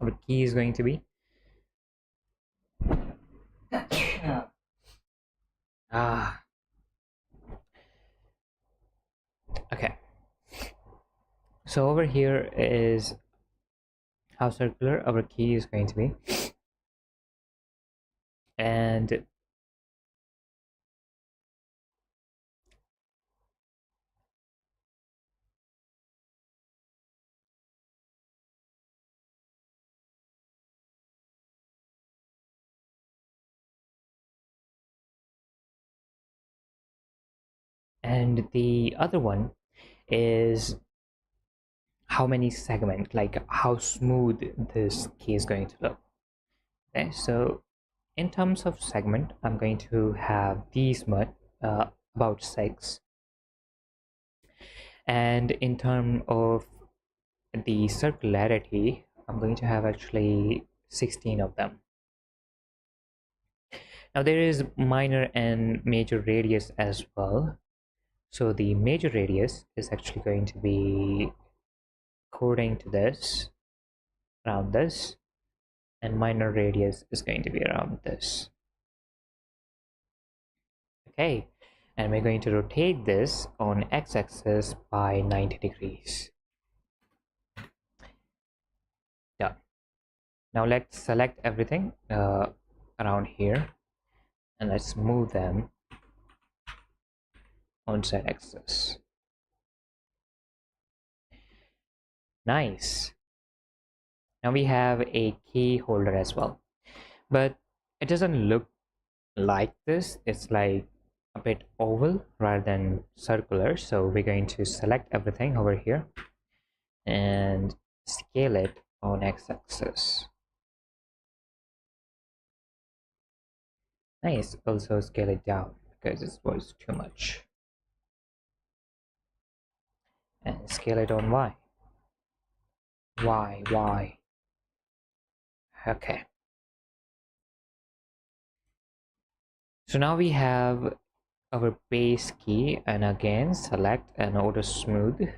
our key is going to be. Ah, okay. So over here is how circular our key is going to be, and the other one is how many segment, like how smooth this key is going to look. Okay, so in terms of segment, I'm going to have these much, about 6, and in terms of the circularity, I'm going to have actually 16 of them. Now there is minor and major radius as well. So the major radius is actually going to be according to this, around this, and minor radius is going to be around this. Okay, and we're going to rotate this on x-axis by 90 degrees. Done. Now let's select everything around here, and let's move them on z-axis. Nice. Now we have a key holder as well, but it doesn't look like this. It's like a bit oval rather than circular, so we're going to select everything over here and scale it on x-axis. Nice. Also scale it down because it was too much, and scale it on y. Okay, so now we have our base key, and again select and auto smooth.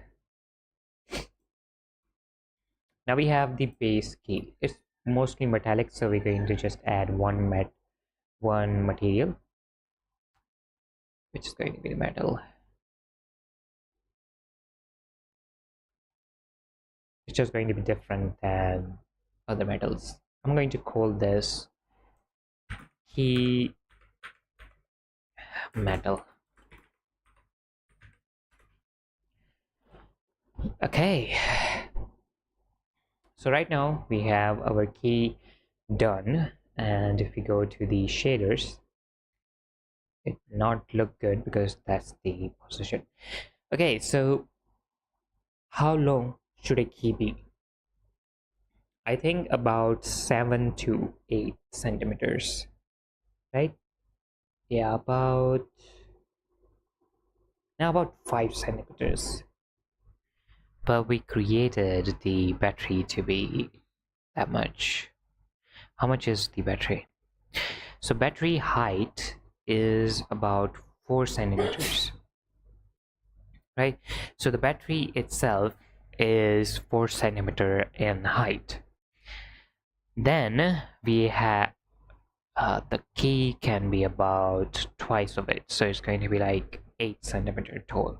Now we have the base key. It's mostly metallic, so we're going to just add one material, which is going to be the metal. It's just going to be different than other metals. I'm going to call this key metal. Okay, so right now we have our key done, and if we go to the shaders, it not look good because that's the position. Okay, so how long should a key be? I think about 7 to 8 centimeters, right? Yeah, about 5 centimeters. But we created the battery to be that much. How much is the battery? So battery height is about 4 centimeters, right? So the battery itself is 4 centimeter in height. Then we have the key can be about twice of it, so it's going to be like 8 centimeter tall.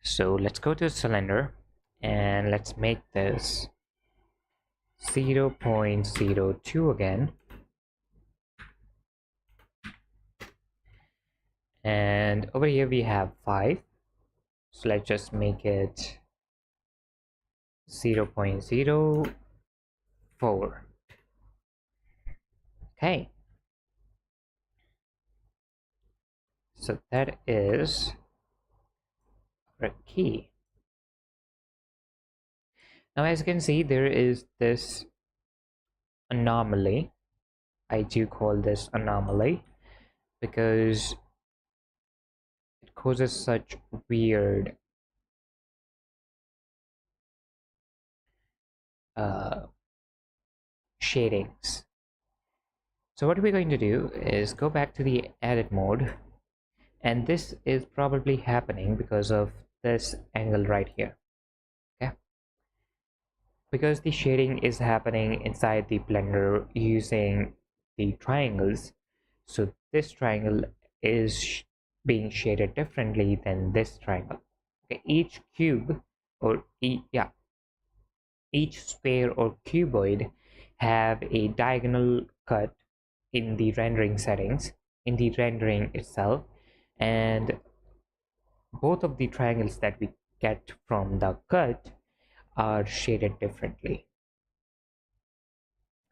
So let's go to the cylinder and let's make this 0.02 again, and over here we have 5, so let's just make it 0.04. Okay, so that is our key. Now as you can see, there is this anomaly I do call this anomaly because it causes such weird uh, shadings. So what we're going to do is go back to the edit mode, and this is probably happening because of this angle right here. Okay, because the shading is happening inside the blender using the triangles, so this triangle is being shaded differently than this triangle. Okay, each cube or each sphere or cuboid have a diagonal cut in the rendering settings, in the rendering itself, and both of the triangles that we get from the cut are shaded differently.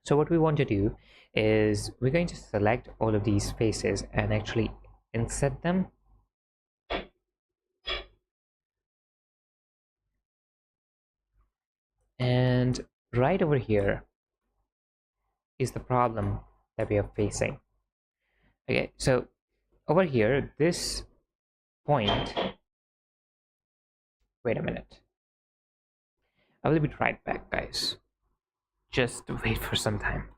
So what we want to do is we're going to select all of these faces and actually inset them. And right over here is the problem that we are facing. Okay, so over here, this point, wait a minute. I will be right back, guys. Just wait for some time.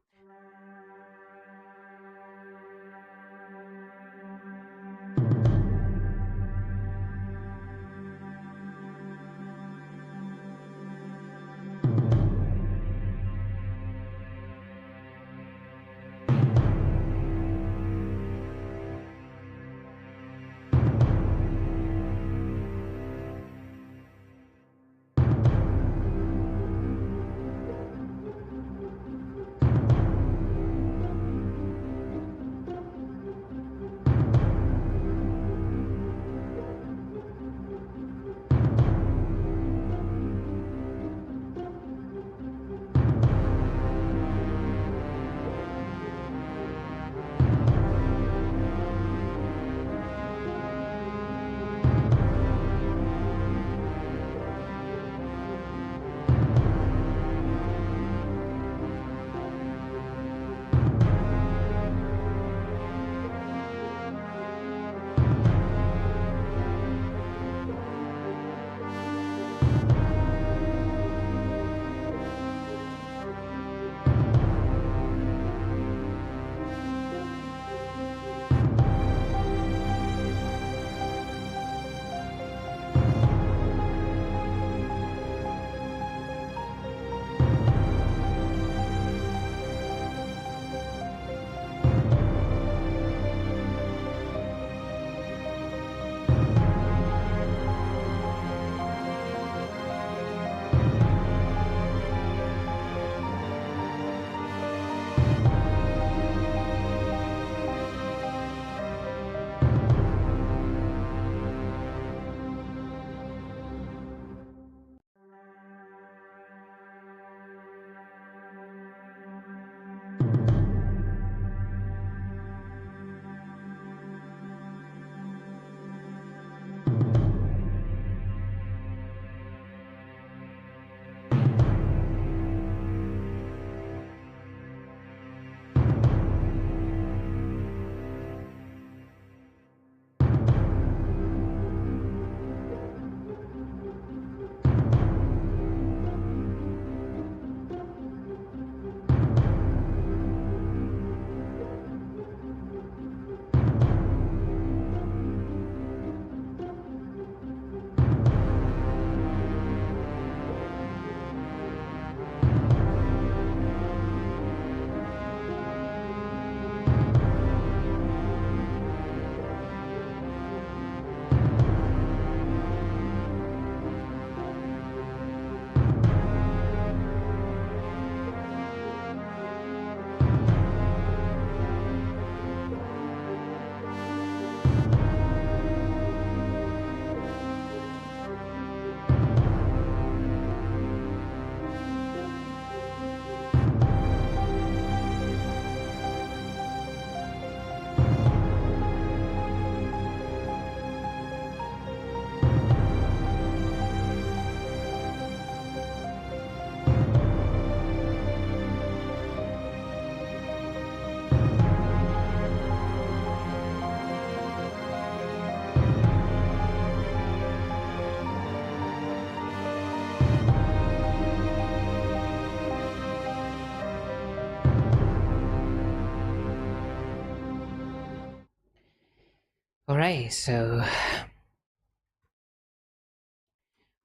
All right, so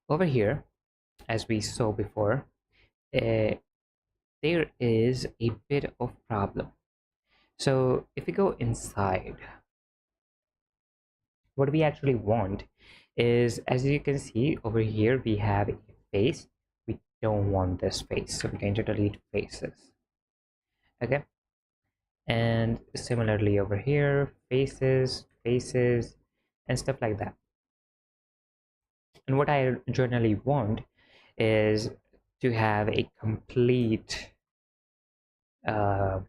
over here, as we saw before, uh, there is a bit of problem. So if we go inside, what we actually want is, as you can see over here, we have a face. We don't want this face, so we're going to delete faces. Okay, and similarly over here, faces, faces, and stuff like that. And what I generally want is to have a complete uh,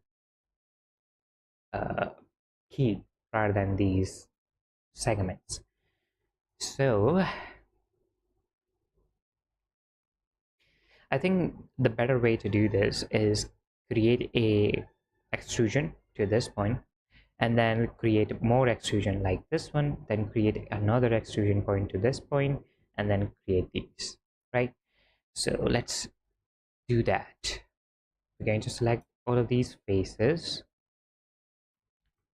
uh, key rather than these segments. So I think the better way to do this is create a extrusion to this point, and then create more extrusion like this one, then create another extrusion point to this point, and then create these, right? So let's do that. We're going to select all of these faces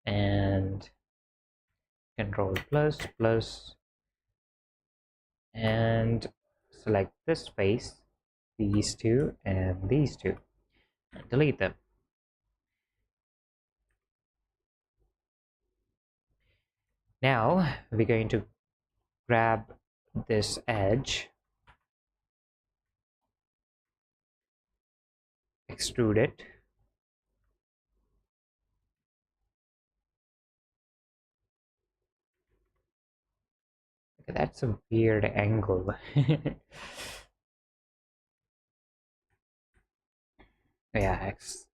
and control plus plus and select this face, these two and these two, and delete them. Now we're going to grab this edge, extrude it, okay, that's a weird angle. Yeah,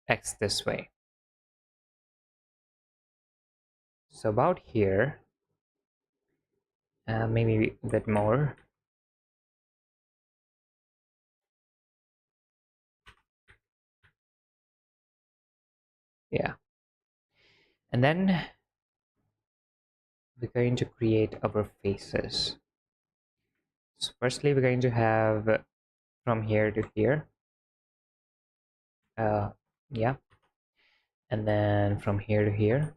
x this way, so about here, maybe a bit more. Yeah, and then we're going to create our faces. So firstly we're going to have from here to here, uh yeah, and then from here to here,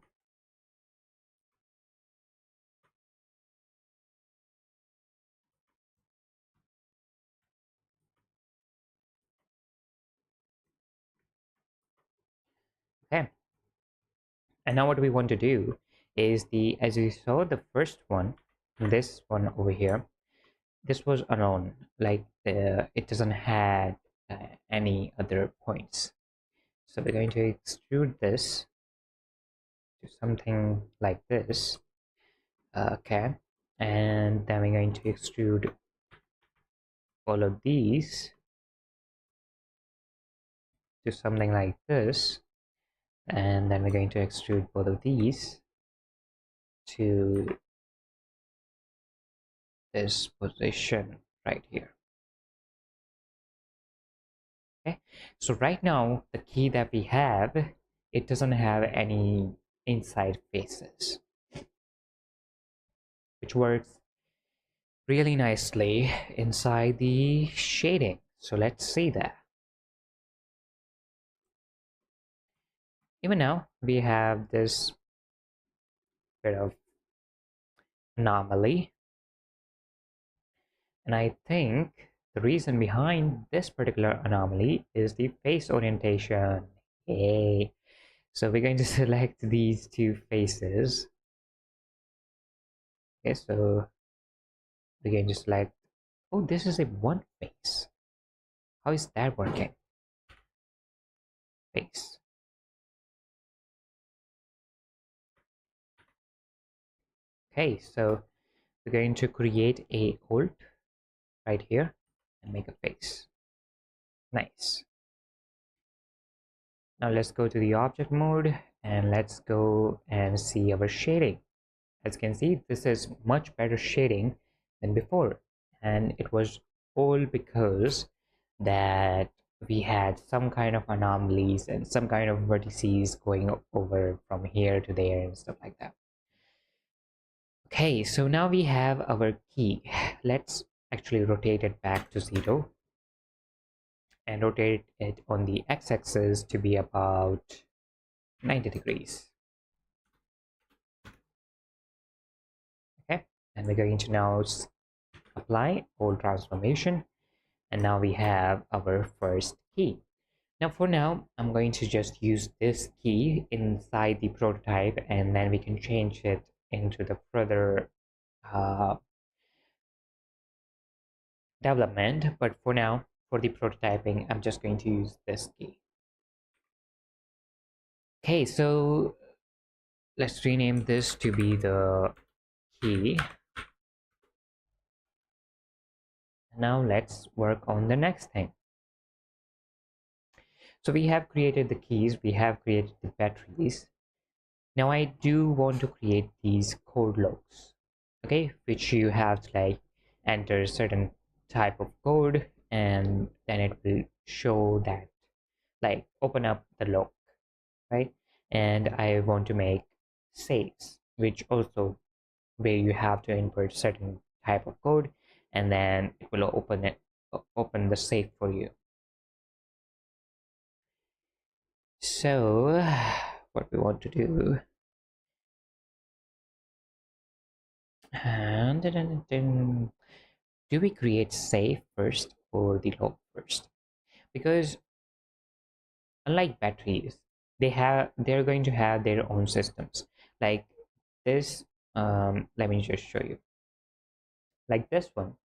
okay. And now what we want to do is, the as you saw the first one, this one over here, this was alone, like it doesn't have any other points. So we're going to extrude this to something like this, okay, and then we're going to extrude all of these to something like this, and then we're going to extrude both of these to this position right here. Okay, so right now the key that we have, it doesn't have any inside faces, which works really nicely inside the shading. So let's see that. Even now we have this bit of anomaly, and I think the reason behind this particular anomaly is the face orientation. Yay. So we're going to select these two faces. Okay, so we're going to select, oh, this is a one face. How is that working? Face. Okay, so we're going to create a alt right here and make a face. Nice. Now let's go to the object mode and let's go and see our shading. As you can see, this is much better shading than before, and it was all because that we had some kind of anomalies and some kind of vertices going over from here to there and stuff like that. Okay, so now we have our key. Let's actually rotate it back to 0 and rotate it on the x-axis to be about 90 degrees. and we're going to now apply all transformation, and now we have our first key. Now for now, I'm going to just use this key inside the prototype, and then we can change it into the further development. But for now, for the prototyping, I'm just going to use this key. Okay, so let's rename this to be the key. Now let's work on the next thing. So we have created the keys, we have created the batteries. Now I do want to create these code loops, okay, which you have to like enter certain type of code, and then it will show that, like, open up the lock, right? And I want to make saves, which also where you have to input certain type of code, and then it will open the safe for you. So what we want to do, and do we create safe first or the lock first? Because unlike batteries, they're going to have their own systems. Like this, let me just show you. Like this one,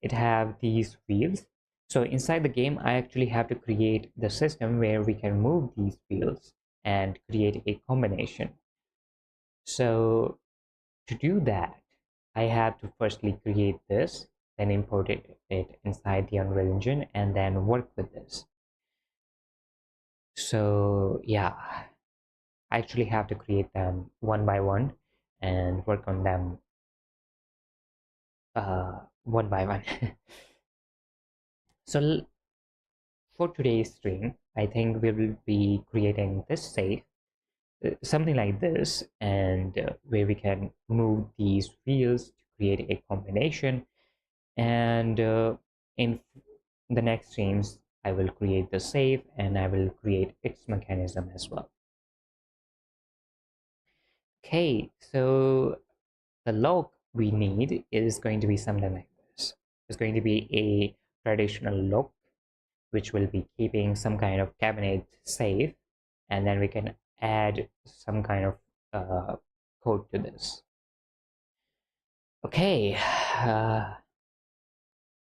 it have these wheels. So inside the game, I actually have to create the system where we can move these wheels and create a combination. So to do that, I have to firstly create this, then import it inside the Unreal Engine, and then work with this. So yeah, I actually have to create them one by one and work on them one by one. So for today's stream, I think we will be creating this safe, something like this, and where we can move these wheels to create a combination. And in the next streams, I will create the safe and I will create its mechanism as well. Okay, so the lock we need is going to be something like this. It's going to be a traditional lock, which will be keeping some kind of cabinet safe, and then we can add some kind of code to this. Okay,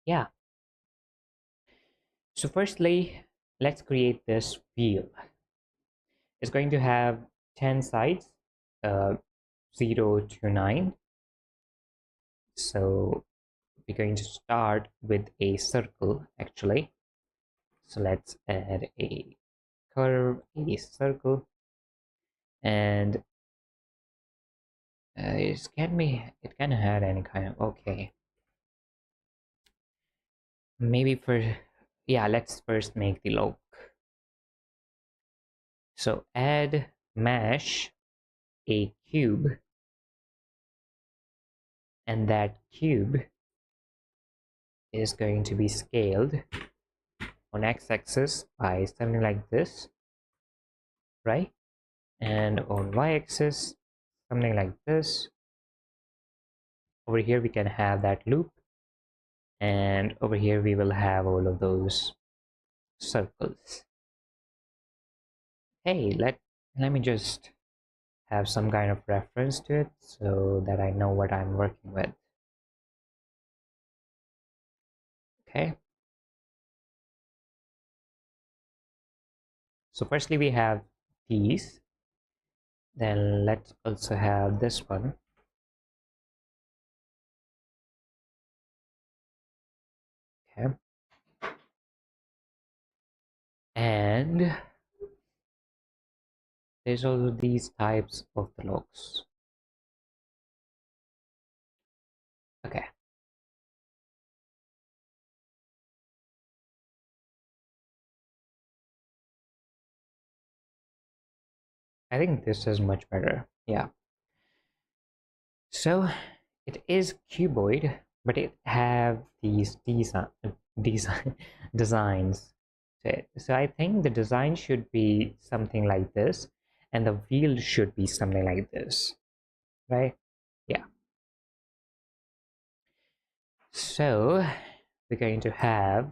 yeah. So firstly, let's create this wheel. It's going to have 10 sides, uh, 0 to 9. So we're going to start with a circle actually. So let's add a curve, a circle, and it can have any kind of, okay, maybe for, yeah, let's first make the look. So add mesh a cube, and that cube is going to be scaled on x-axis by something like this, right? And on y-axis something like this. Over here we can have that loop, and over here we will have all of those circles. Hey, let me just have some kind of reference to it so that I know what I'm working with. Okay, so firstly we have these, then let's also have this one. Okay, and there's also these types of the locks. Okay, I think this is much better. Yeah, so it is cuboid, but it have these design designs to it. So I think the design should be something like this, and the wheel should be something like this, right? Yeah. So we're going to have,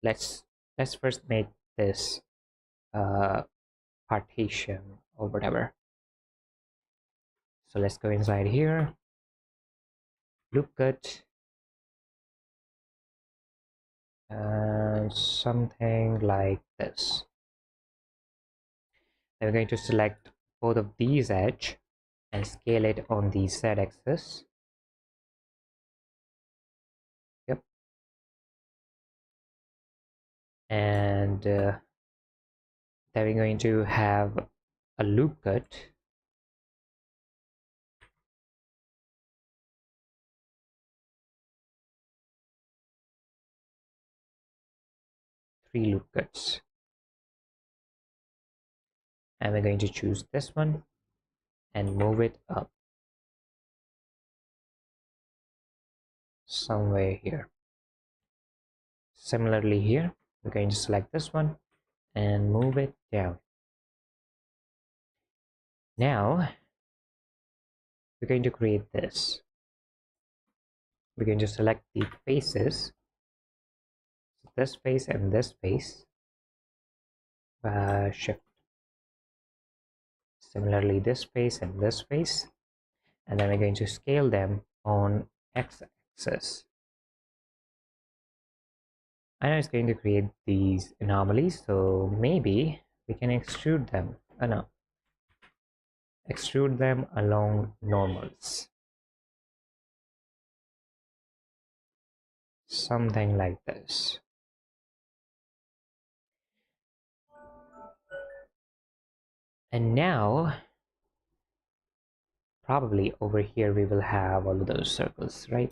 let's first make this partition or whatever. So let's go inside here, loop cut, and something like this. Then we're going to select both of these edge and scale it on the Z axis. Yep. And then we're going to have a loop cut. Three loop cuts. And we're going to choose this one and move it up somewhere here. Similarly here, we're going to select this one and move it down. Now we're going to create this. We're going to select the faces, this face and this face, shift. Similarly this face and this face, and then we're going to scale them on x-axis. I know it's going to create these anomalies, so maybe we can extrude them. No, extrude them along normals, something like this. And now probably over here we will have all of those circles, right?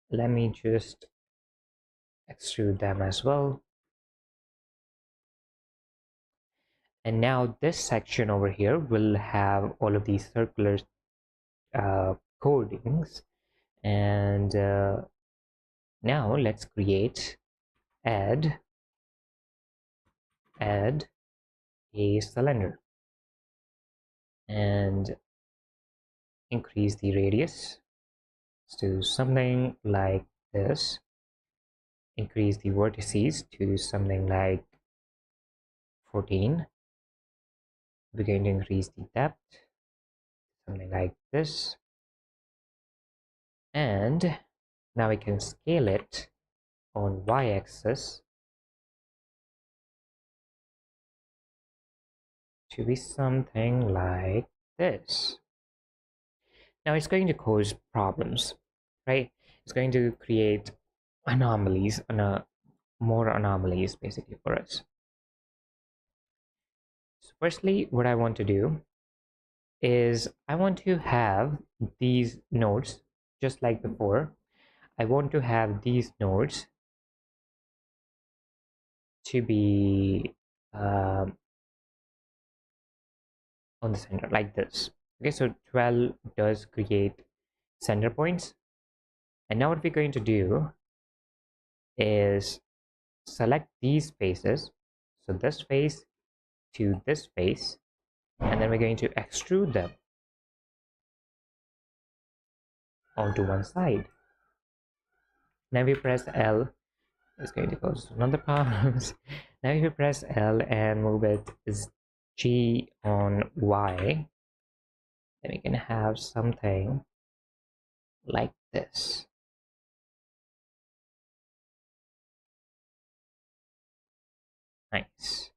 Let me just extrude them as well. And now this section over here will have all of these circular codings. And now let's create add a cylinder and increase the radius to something like this. Increase the vertices to something like 14. We're going to increase the depth, something like this. And now we can scale it on y-axis to be something like this. Now it's going to cause problems, right? It's going to create anomalies, more anomalies basically for us. So firstly, what I want to do is I want to have these nodes just like before. I want to have these nodes to be on the center like this. Okay, so 12 does create center points. And now what we're going to do is select these faces, so this face to this face, and then we're going to extrude them onto one side. Now we press L, it's going to cause another problems. Now if you press L and move it is G on Y, then we can have something like this. Nice.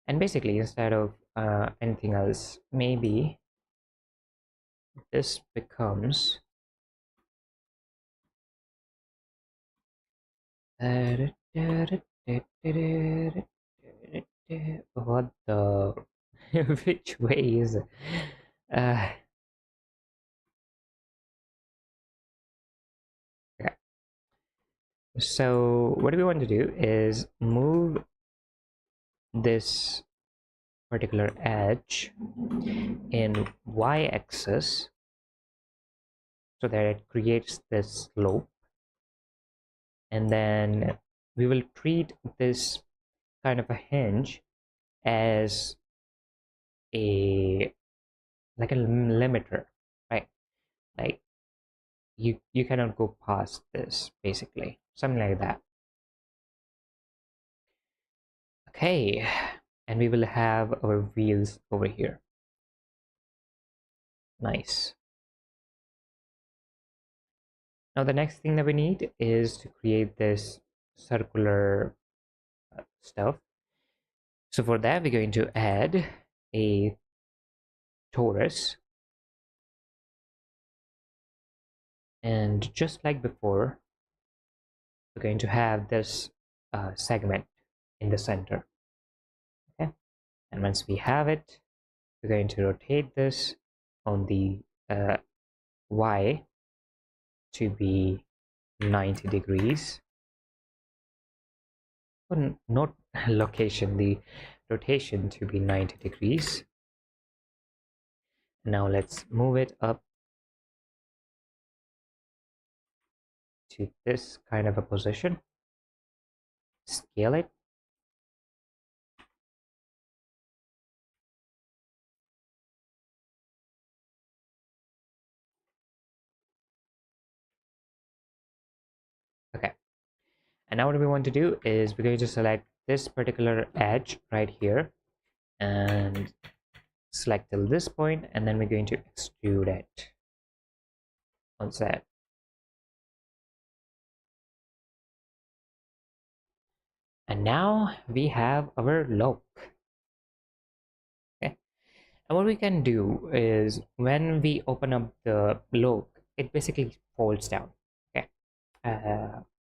And basically, instead of anything else, maybe this becomes what the which way is it? Uh, okay. So what we want to do is move this particular edge in y-axis so that it creates this slope, and then we will treat this kind of a hinge as a like a limiter, right? Like you cannot go past this, basically, something like that. Okay, and we will have our wheels over here. Nice. Now the next thing that we need is to create this circular stuff. So for that, we're going to add a torus, and just like before, we're going to have this segment in the center. Okay, and once we have it, we're going to rotate this on the y to be 90 degrees. Well, not location, the rotation to be 90 degrees. Now let's move it up to this kind of a position, scale it, okay. And now what we want to do is we're going to select this particular edge right here and select till this point, and then we're going to extrude it on set. And now we have our look. Okay, and what we can do is when we open up the look, it basically folds down. Okay,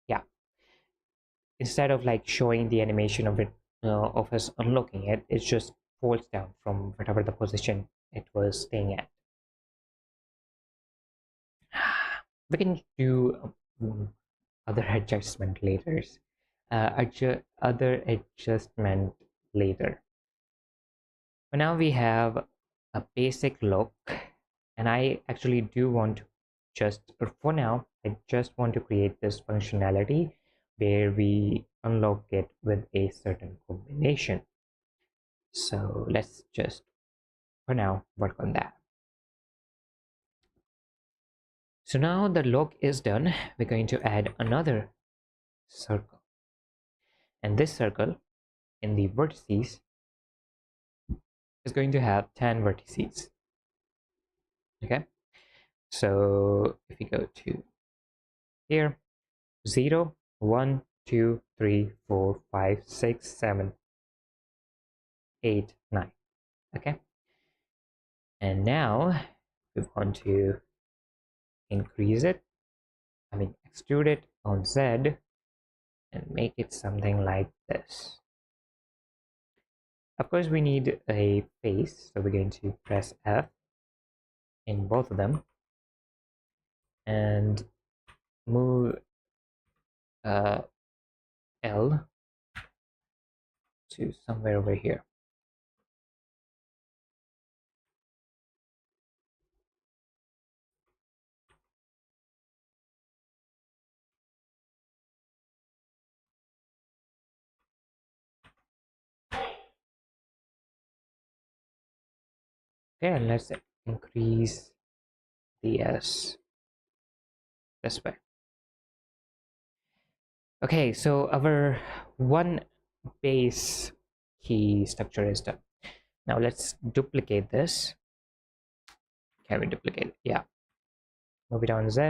yeah, instead of like showing the animation of it of us unlocking it, it just folds down from whatever the position it was staying at. We can do other adjustment later. Other adjustment later. But now we have a basic look, and I actually do want to for now, I just want to create this functionality where we unlock it with a certain combination. So let's just for now work on that. So now the look is done, we're going to add another circle, and this circle in the vertices is going to have 10 vertices. Okay, so if we go to here, 0, 1, 2, 3, 4, 5, 6, 7, 8, 9. Okay, and now we want to increase it, extrude it on Z and make it something like this. Of course, we need a face, so we're going to press F in both of them and move L to somewhere over here. Okay, and let's increase the S this way. Okay, so our one base key structure is done. Now let's duplicate this. Can we duplicate it? Yeah. Move it on Z.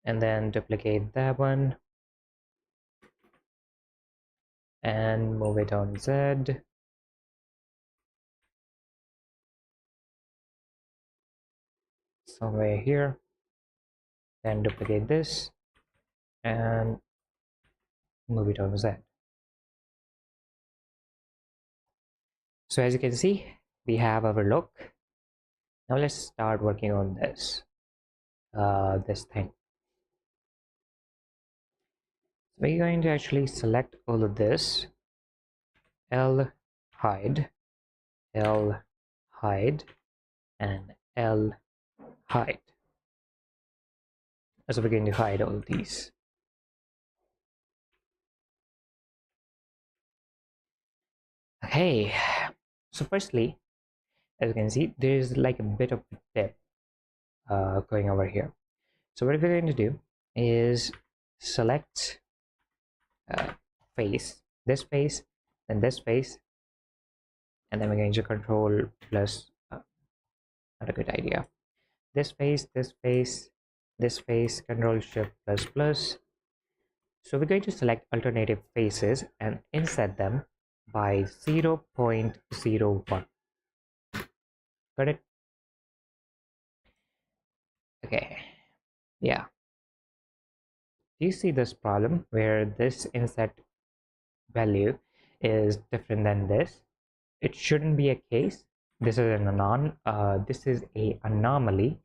And then duplicate that one. And move it on Z. Somewhere here. Then duplicate this. And move it on Z. So as you can see, we have our look. Now let's start working on this. This thing. So we're going to actually select all of this. L hide, L hide, and L hide. So we're going to hide all of these. Okay, so firstly, as you can see, there's like a bit of a dip going over here. So what we're going to do is select face, this face, then this face, and then we're going to control plus, not a good idea. This face, this face, this face, control shift plus plus. So we're going to select alternative faces and inset them by 0.01. Got it? Okay. Yeah. Do you see this problem where this inset value is different than this? It shouldn't be a case. This is this is a anomaly,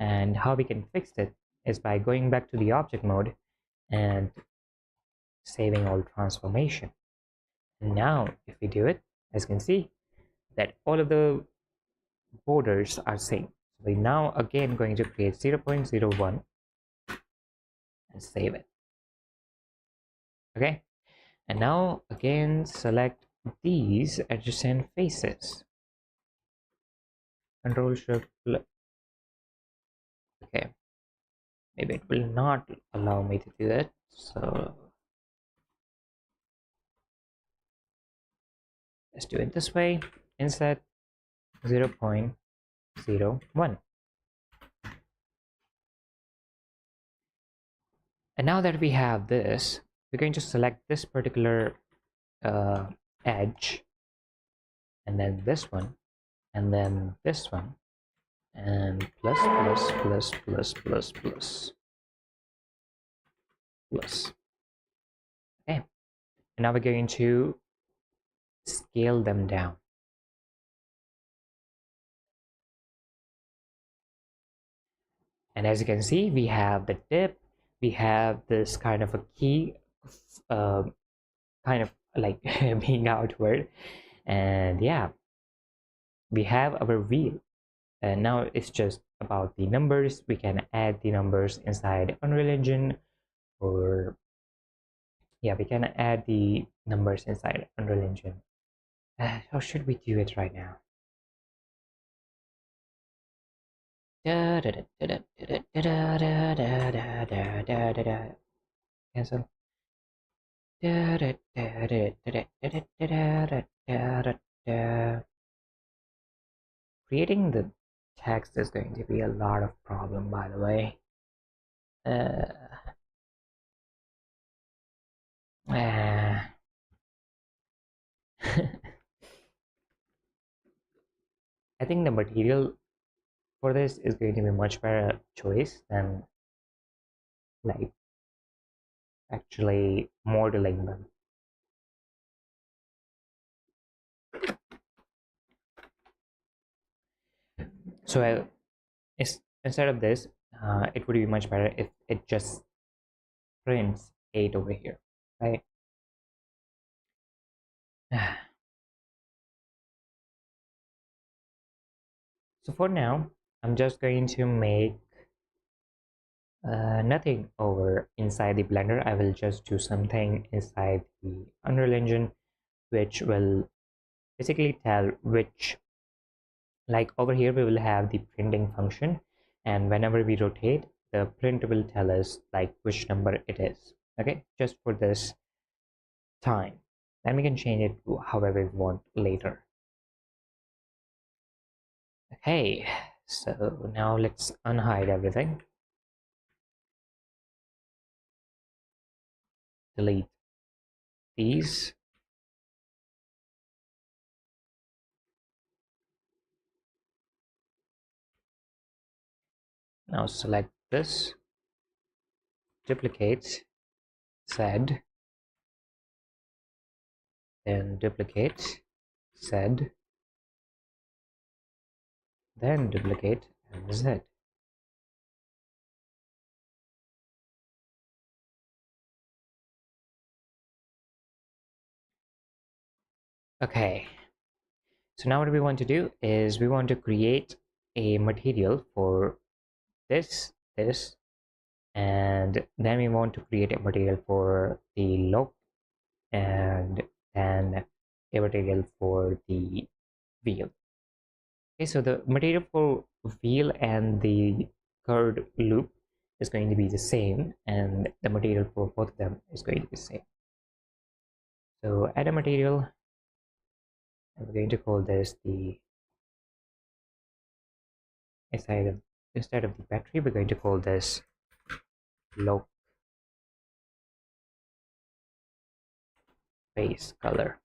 and how we can fix it is by going back to the object mode and saving all transformation. And now if we do it, as you can see that all of the borders are same. So we now again going to create 0.01 and save it. Okay, and now again select these adjacent faces, control shift. Okay, maybe it will not allow me to do that, so let's do it this way. Insert 0.01. And now that we have this, we're going to select this particular edge, and then this one, and then this one, and plus plus plus plus plus plus plus. Okay, and now we're going to scale them down. And as you can see, we have the dip, we have this kind of a key, uh, kind of like being outward, and yeah, we have our wheel. And now it's just about the numbers. We can add the numbers inside Unreal Engine, or yeah, we can add the numbers inside Unreal Engine. How should we do it right now? Cancel. Creating the text is going to be a lot of problem, by the way. uh, I think the material for this is going to be much better choice than like actually modeling them. So instead of this, it would be much better if it just prints 8 over here, right? So for now, I'm just going to make nothing over inside the Blender. I will just do something inside the Unreal Engine, which will basically tell which, like over here we will have the printing function, and whenever we rotate, the print will tell us like which number it is. Okay, just for this time. Then we can change it to however we want later. Okay, so now let's unhide everything. Delete these. Now select this, duplicate, Z, then duplicate, Z, then duplicate and Z. Okay, so now what we want to do is we want to create a material for this, and then we want to create a material for the look, and then a material for the wheel. Okay, so the material for wheel and the curved loop is going to be the same, and the material for both of them is going to be the same. So add a material, and we're going to call this the instead of the battery, we're going to call this low base color.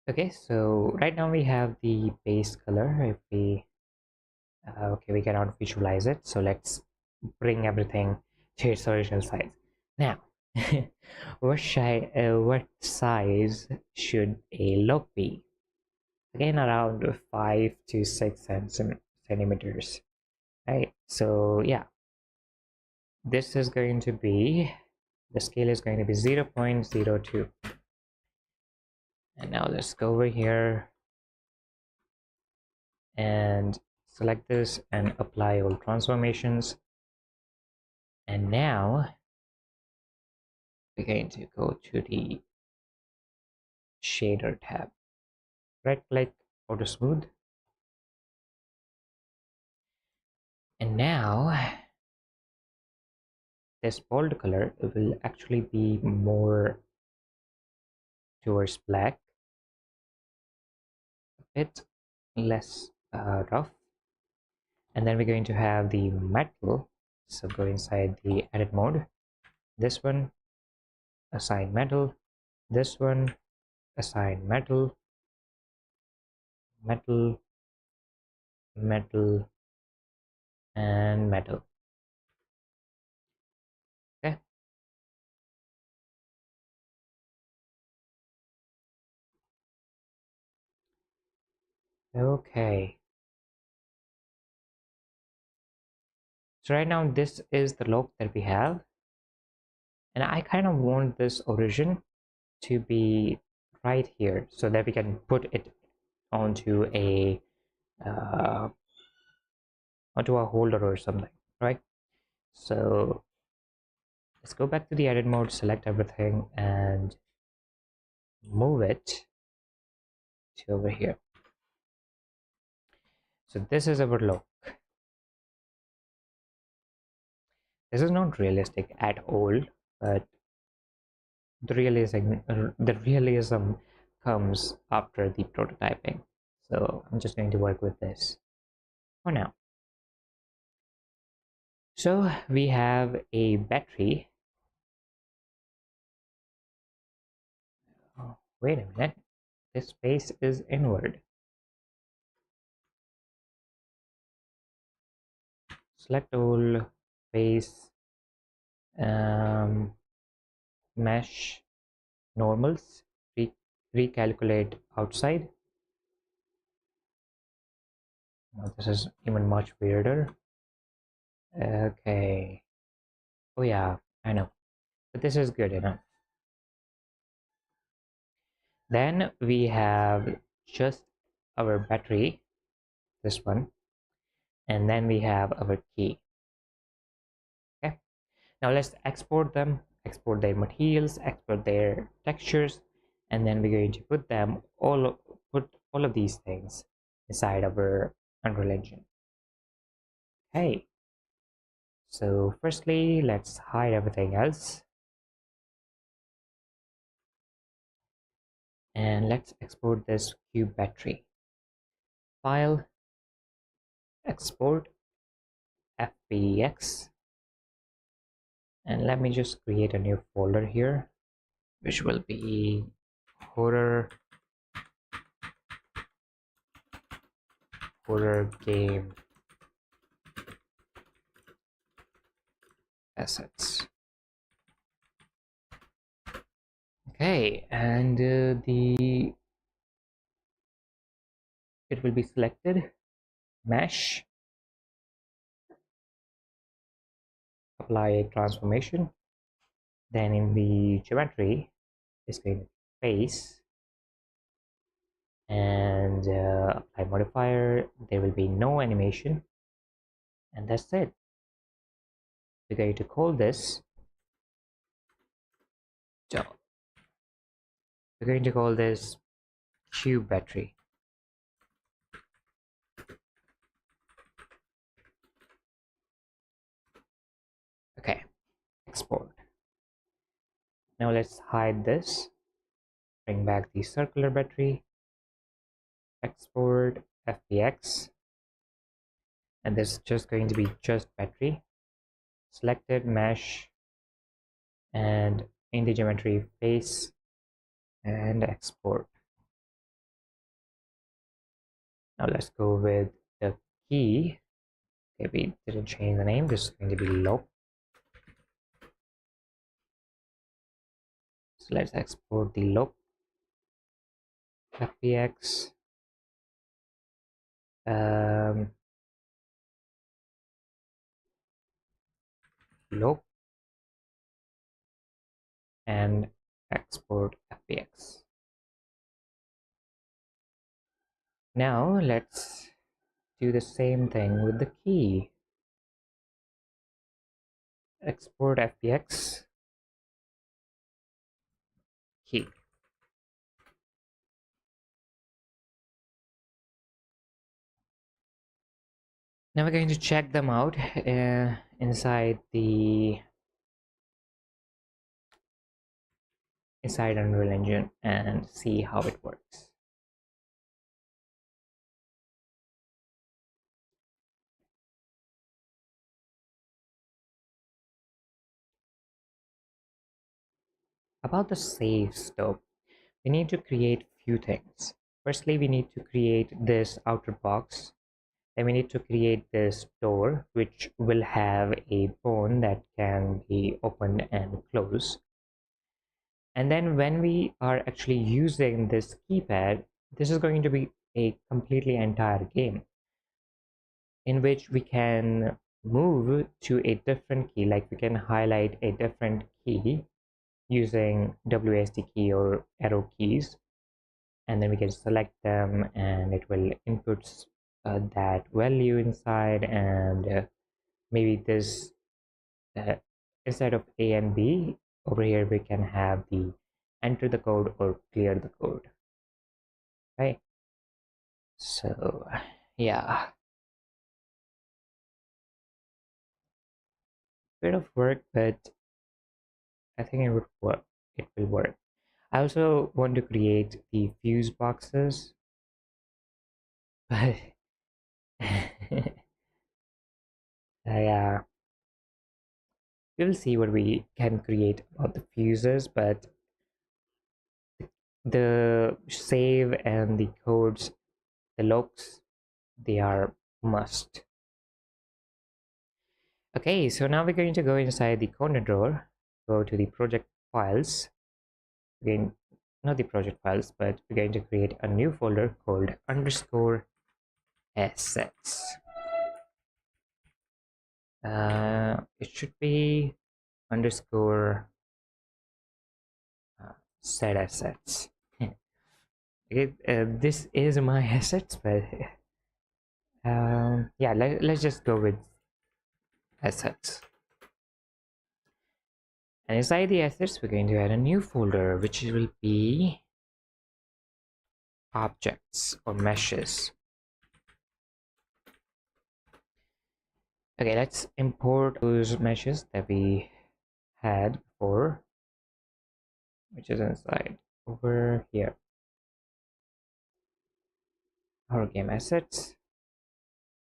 Okay, so right now we have the base color. If we okay, we cannot visualize it, so let's bring everything to its original size. Now, what size should a look be? Again, around 5 to 6 centimeters, right? So yeah, this is going to be, the scale is going to be 0.02. And now let's go over here and select this and apply all transformations. And now we're going to go to the shader tab, right click, auto smooth. And now this bold color will actually be more towards black, a bit less rough. And then we're going to have the metal, so go inside the edit mode, this one, assign metal, this one, assign metal, metal, metal, and metal. Okay, okay, so right now this is the look that we have, and I kind of want this origin to be right here so that we can put it onto a uh, onto a holder or something, right? So let's go back to the edit mode, select everything, and move it to over here. So this is our look. This is not realistic at all, but the realism comes after the prototyping. So I'm just going to work with this for now. So we have a battery. Oh, wait a minute, this face is inward. Select all, face, mesh, normals, recalculate outside. Now this is even much weirder. Okay, oh yeah, I know, but this is good enough. Then we have just our battery, this one, and then we have our key. Okay, now let's export them, export their materials, export their textures, and then we're going to put all of these things inside our Unreal Engine. Okay, so firstly, let's hide everything else, and let's export this cube battery. File, export, FBX, and let me just create a new folder here, which will be horror game assets. Okay, and it will be selected, mesh, apply a transformation, then in the geometry it's going to face, and apply modifier. There will be no animation, and that's it. We're going to call this cube battery. Okay, export. Now let's hide this, bring back the circular battery, export FBX, and this is just going to be just battery, selected, mesh, and in the geometry face, and export. Now let's go with the key. Okay, we didn't change the name, this is going to be low. So let's export the low FBX, low, and export FBX. Now let's do the same thing with the key. Export FBX, key. Now we're going to check them out inside Unreal Engine and see how it works. About the save stop, we need to create few things. Firstly, we need to create this outer box. Then we need to create this door, which will have a bone that can be opened and closed. And then when we are actually using this keypad, this is going to be a completely entire game in which we can move to a different key, like we can highlight a different key using WASD key or arrow keys, and then we can select them and it will input that value inside, and maybe this instead of A and B, over here we can have the enter the code or clear the code, right? So yeah, bit of work, but I think it would work. It will work. I also want to create the fuse boxes, but yeah, we'll see what we can create about the fuses, but the save and the codes, the looks, they are must. Okay, so now we're going to go inside the corner drawer, go to the project files. Again, not the project files, but we're going to create a new folder called underscore assets. It should be underscore set assets. Okay, this is my assets, but yeah, let's just go with assets. And inside the assets, we're going to add a new folder, which will be objects or meshes. Okay, let's import those meshes that we had before, which is inside over here. Our game assets.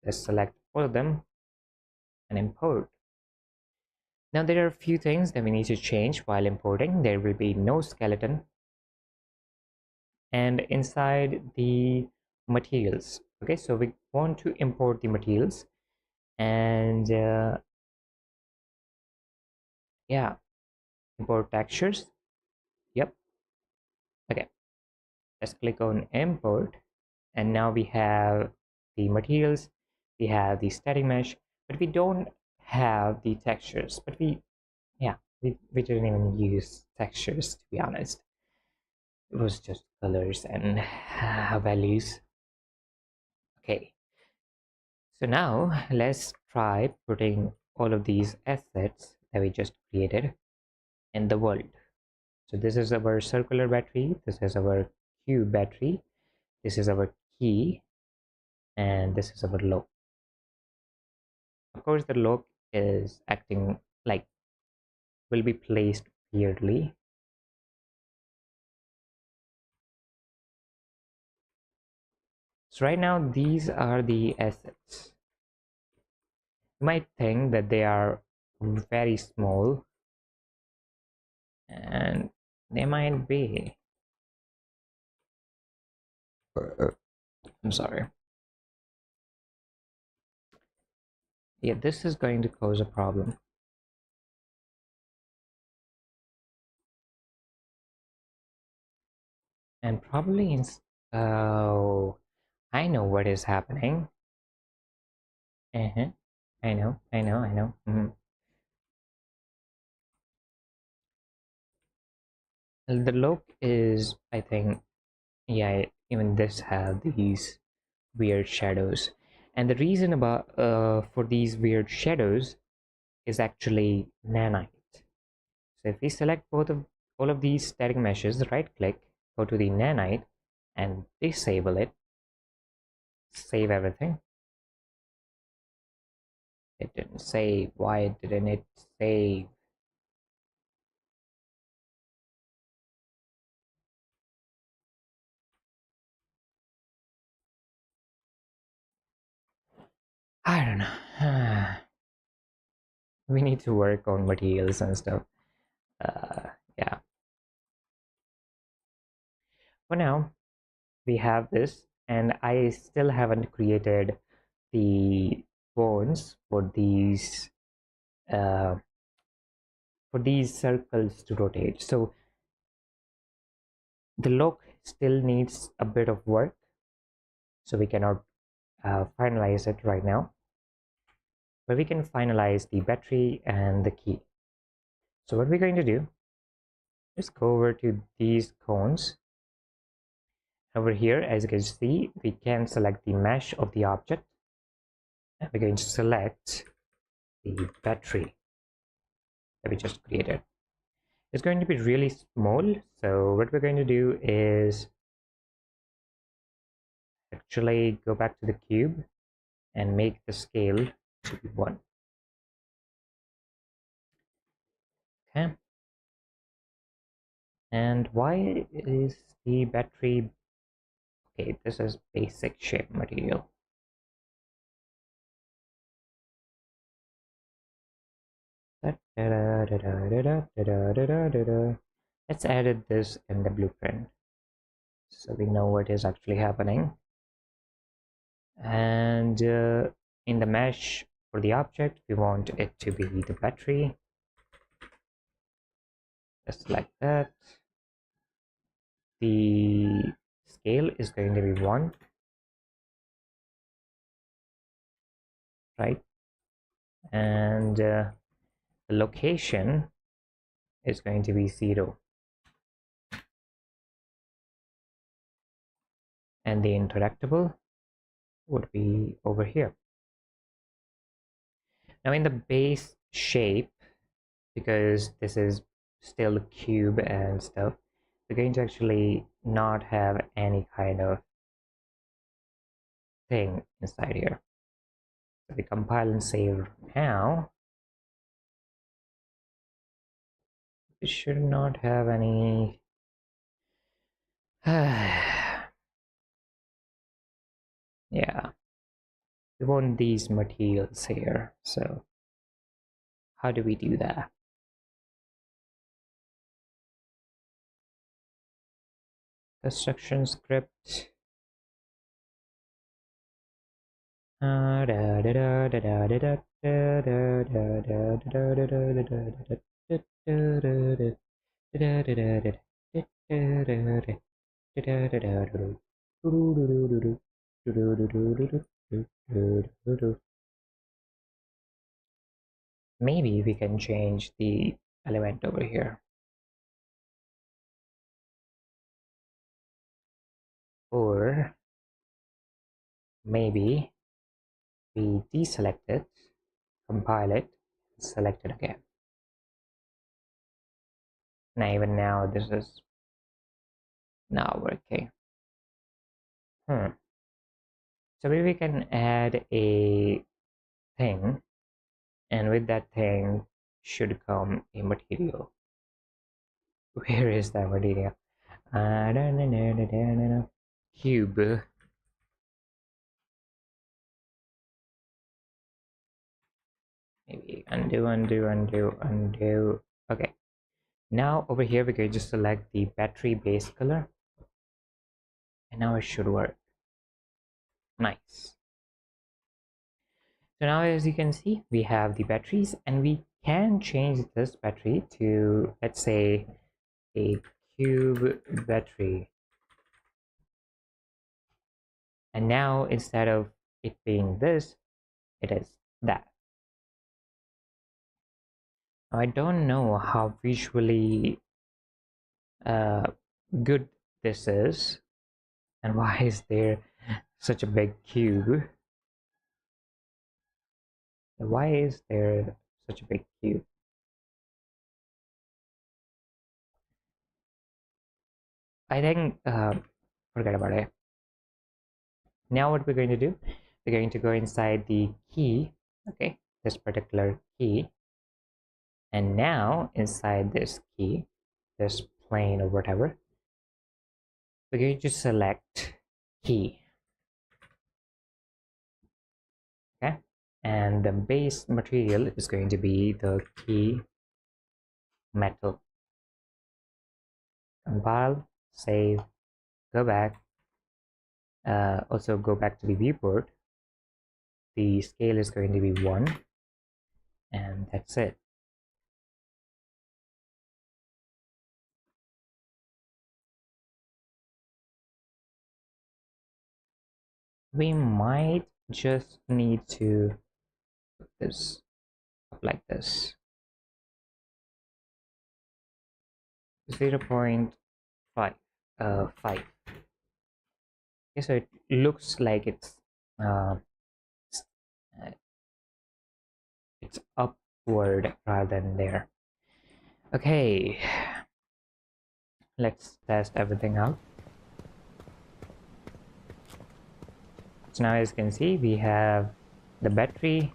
Let's select all of them and import. Now there are a few things that we need to change while importing. There will be no skeleton, and inside the materials. Okay, so we want to import the materials, and yeah, import textures. Yep. Okay, let's click on import, and now we have the materials, we have the static mesh, but we don't have the textures. But yeah, we didn't even use textures, to be honest. It was just colors and values. Okay, so now let's try putting all of these assets that we just created in the world. So this is our circular battery, this is our cube battery, this is our key, and this is our lock. Of course, the lock is acting like will be placed weirdly. So right now, these are the assets. You might think that they are very small, and they might be. I'm sorry. Yeah, this is going to cause a problem. And probably in... Oh, I know what is happening. Uh-huh. I know. The look is, I think, yeah, even this have these weird shadows. And the reason about for these weird shadows is actually nanite. So if we select both of all of these static meshes, right click, go to the nanite and disable it, save everything. It didn't save. Why didn't it save? I don't know. We need to work on materials and stuff. Yeah. For now, we have this, and I still haven't created the bones uh, for these circles to rotate. So the look still needs a bit of work, so we cannot finalize it right now, but we can finalize the battery and the key. So what we're going to do is go over to these cones. Over here, as you can see, we can select the mesh of the object, and we're going to select the battery that we just created. It's going to be really small, so what we're going to do is actually go back to the cube and make the scale to be 1. Okay, and why is the battery... Okay, this is basic shape material. Let's edit this in the blueprint so we know what is actually happening. And in the mesh for the object, we want it to be the battery, just like that. The scale is going to be 1, right? And the location is going to be 0, and the interactable would be over here. Now in the base shape, because this is still a cube and stuff, we're going to actually not have any kind of thing inside here. So we compile and save now. We should not have any... Yeah, we want these materials here, so how do we do that? Construction script. Maybe we can change the element over here, or maybe we deselect it, compile it, select it again. Now even now this is not working. So maybe we can add a thing, and with that thing should come a material. Where is that material? Cube. Maybe undo. Okay. Now over here we're going to select the battery base color, and now it should work. Nice. So now as you can see, we have the batteries, and we can change this battery to, let's say, a cube battery. And now instead of it being this, it is that. Now, I don't know how visually good this is, and why is there such a big cube? Why is there such a big cube? I think forget about it. Now what we're going to do, we're going to go inside the key, okay, this particular key, and now inside this key, this plane or whatever, we're going to select key, okay, and the base material is going to be the key metal. Compile, save, go back, also go back to the viewport. The scale is going to be 1, and that's it. We might just need to put this up like this. 0.5 5. Okay, so it looks like uh, it's upward rather than there. Okay, let's test everything out. So now as you can see, we have the battery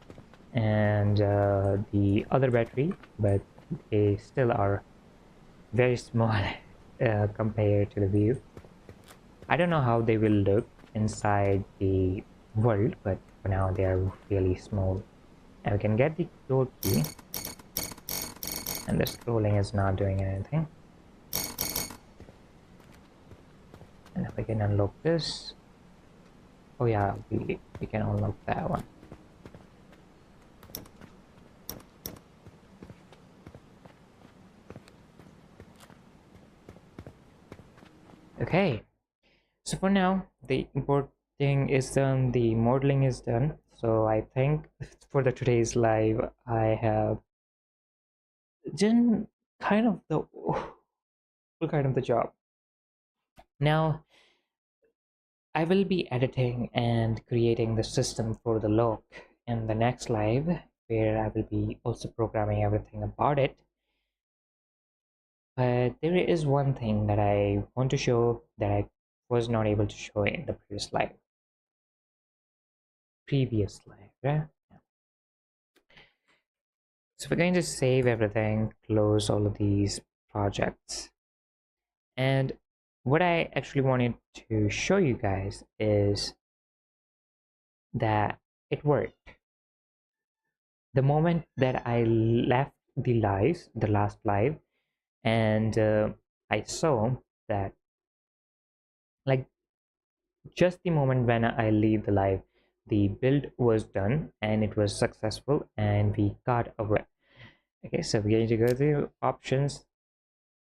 and the other battery, but they still are very small compared to the view. I don't know how they will look inside the world, but for now they are really small. And we can get the control key, and the scrolling is not doing anything. And if we can unlock this, oh yeah, we can unlock that one. Okay, so for now the importing is done, the modeling is done. So I think for the today's live I have done kind of the full kind of the job. Now I will be editing and creating the system for the lock in the next live, where I will be also programming everything about it. But there is one thing that I want to show that I was not able to show in the previous live. Right? So we're going to save everything, close all of these projects. And what I actually wanted to show you guys is that it worked. The moment that I left the last live, and I saw that, like, just the moment when I leave the live, the build was done and it was successful and we got our. Okay, so we're going to go to options,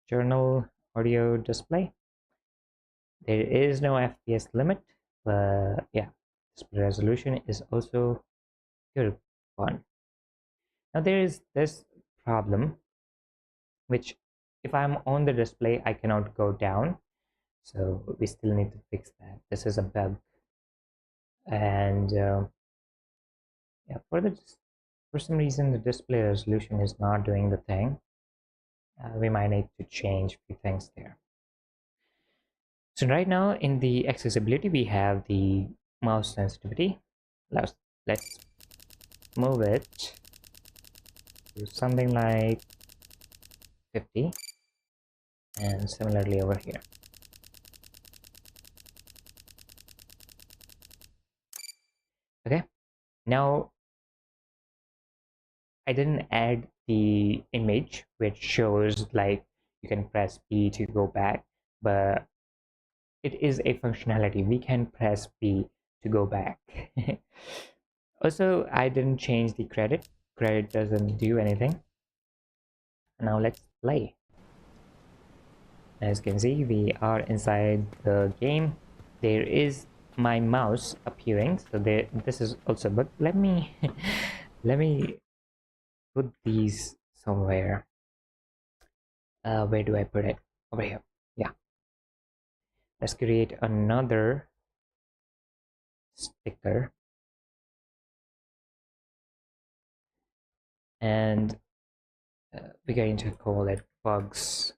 journal, audio display. There is no FPS limit, but yeah, display resolution is also good one. Now there is this problem, which if I'm on the display, I cannot go down. So we still need to fix that. This is a bug, and yeah, for some reason the display resolution is not doing the thing. We might need to change a few things there. So right now in the accessibility, we have the mouse sensitivity. Let's move it to something like 50, and similarly over here. Okay, now I didn't add the image which shows like you can press B to go back, but it is a functionality. We can press B to go back. Also, I didn't change the credit. Credit doesn't do anything. Now let's play. As you can see, we are inside the game. There is my mouse appearing, so this is also, but let me let me put these somewhere. Where do I put it? Over here. Yeah, let's create another sticker, and we're going to call it bugs.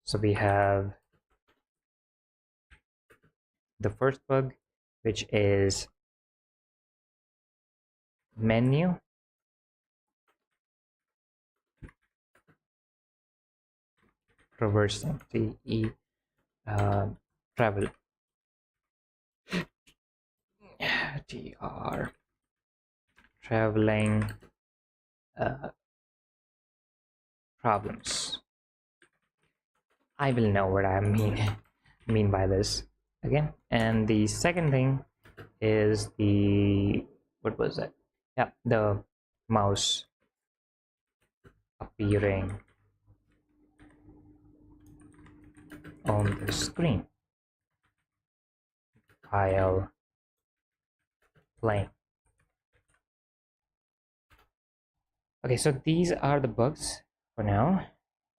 So we have the first bug, which is menu. Traversing, TE, travel, TR, traveling, problems. I will know what I mean by this again. And the second thing is the, what was it? Yeah, the mouse appearing on the screen while playing. Okay, so these are the bugs for now.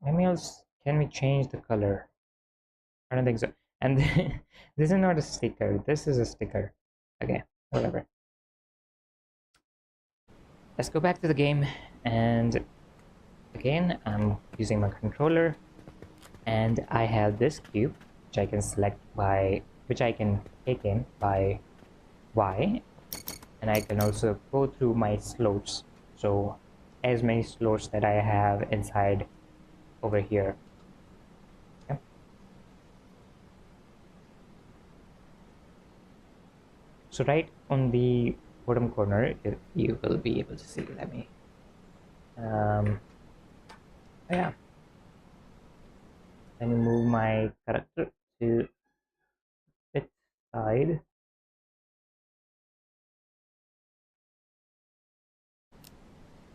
Maybe else, can we change the color? I don't think so. And this is not a sticker. This is a sticker. Okay, whatever. Let's go back to the game, and again, I'm using my controller, and I have this cube, which I can select by, which I can take in by Y, and I can also go through my slots. So as many slots that I have inside over here. Okay. So right on the bottom corner, you will be able to see. Let me yeah, let me move my character to this side.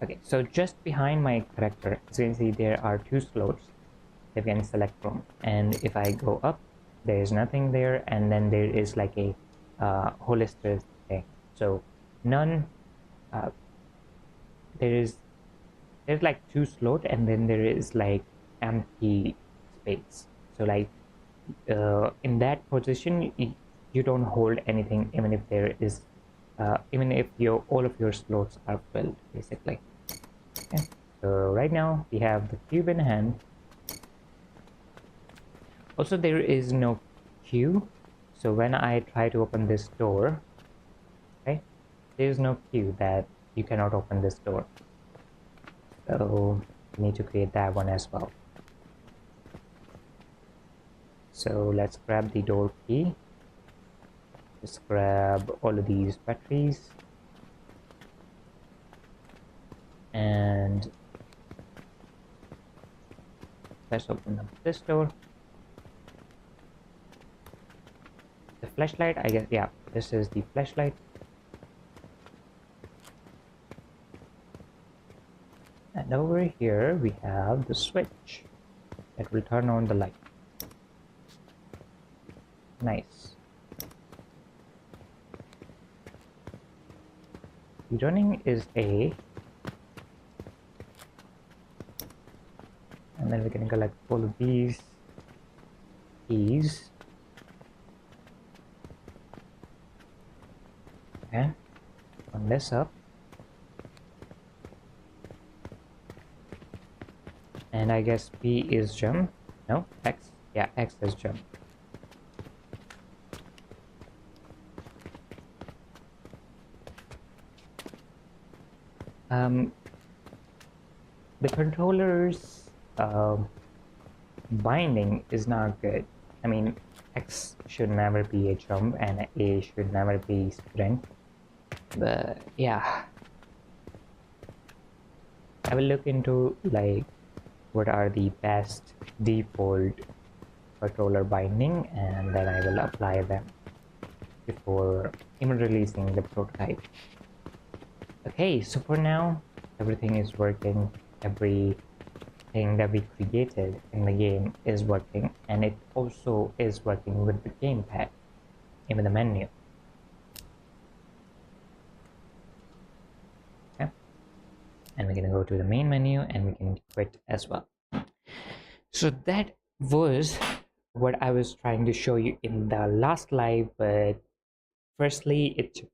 Okay, so just behind my character, as you can see, there are two slots that we can select from, and if I go up, there is nothing there, and then there is like a holistic thing. So none, uh, there's like two slot, and then there is like empty space. So like in that position, you don't hold anything, even if there is even if your all of your slots are filled, basically. Okay, so right now we have the cube in hand. Also, there is no queue, so when I try to open this door, okay, there is no queue that you cannot open this door, so we need to create that one as well. So let's grab the door key, Just grab all of these batteries and let's open up this door. The flashlight, I guess, yeah, this is the flashlight. And over here we have the switch that will turn on the light. Nice. The running is A. And then we can collect all of these keys. Okay. Open this up. And I guess P is jump. No, X. Yeah, X is jump. The controller's binding is not good. I mean, X should never be a jump and A should never be sprint. But yeah, I will look into like what are the best default controller binding, and then I will apply them before even releasing the prototype. Okay, so for now everything is working. Everything that we created in the game is working, and it also is working with the gamepad, even the menu. Okay, and we're gonna go to the main menu and we can quit as well. So that was what I was trying to show you in the last live, but firstly it took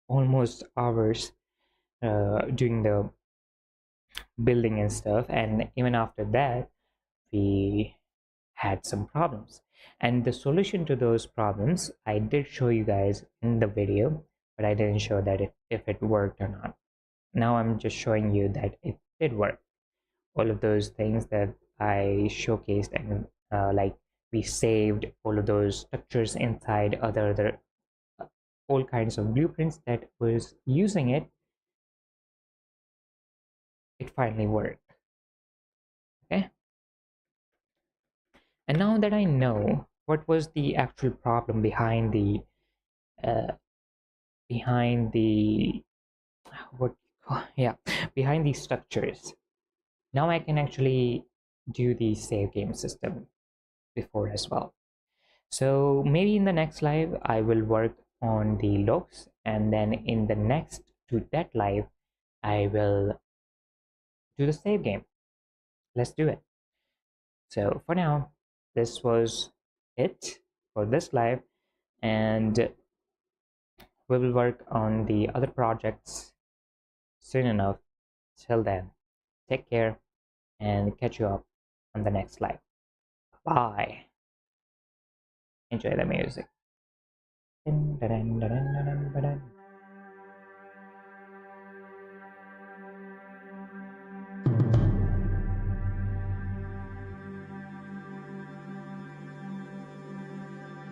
almost hours doing the building and stuff, and even after that we had some problems, and the solution to those problems I did show you guys in the video, but I didn't show that if it worked or not. Now I'm just showing you that it did work. All of those things that I showcased, and like we saved all of those structures inside other all kinds of blueprints that was using it, it finally worked. Okay, and now that I know what was the actual problem behind the uh, behind the what yeah, behind these structures, now I can actually do the save game system before as well. So maybe in the next live I will work on the looks, and then in the next to that live I will do the save game. Let's do it. So for now, this was it for this live, and we will work on the other projects soon enough. Till then, take care and catch you up on the next live. Bye. Enjoy the music.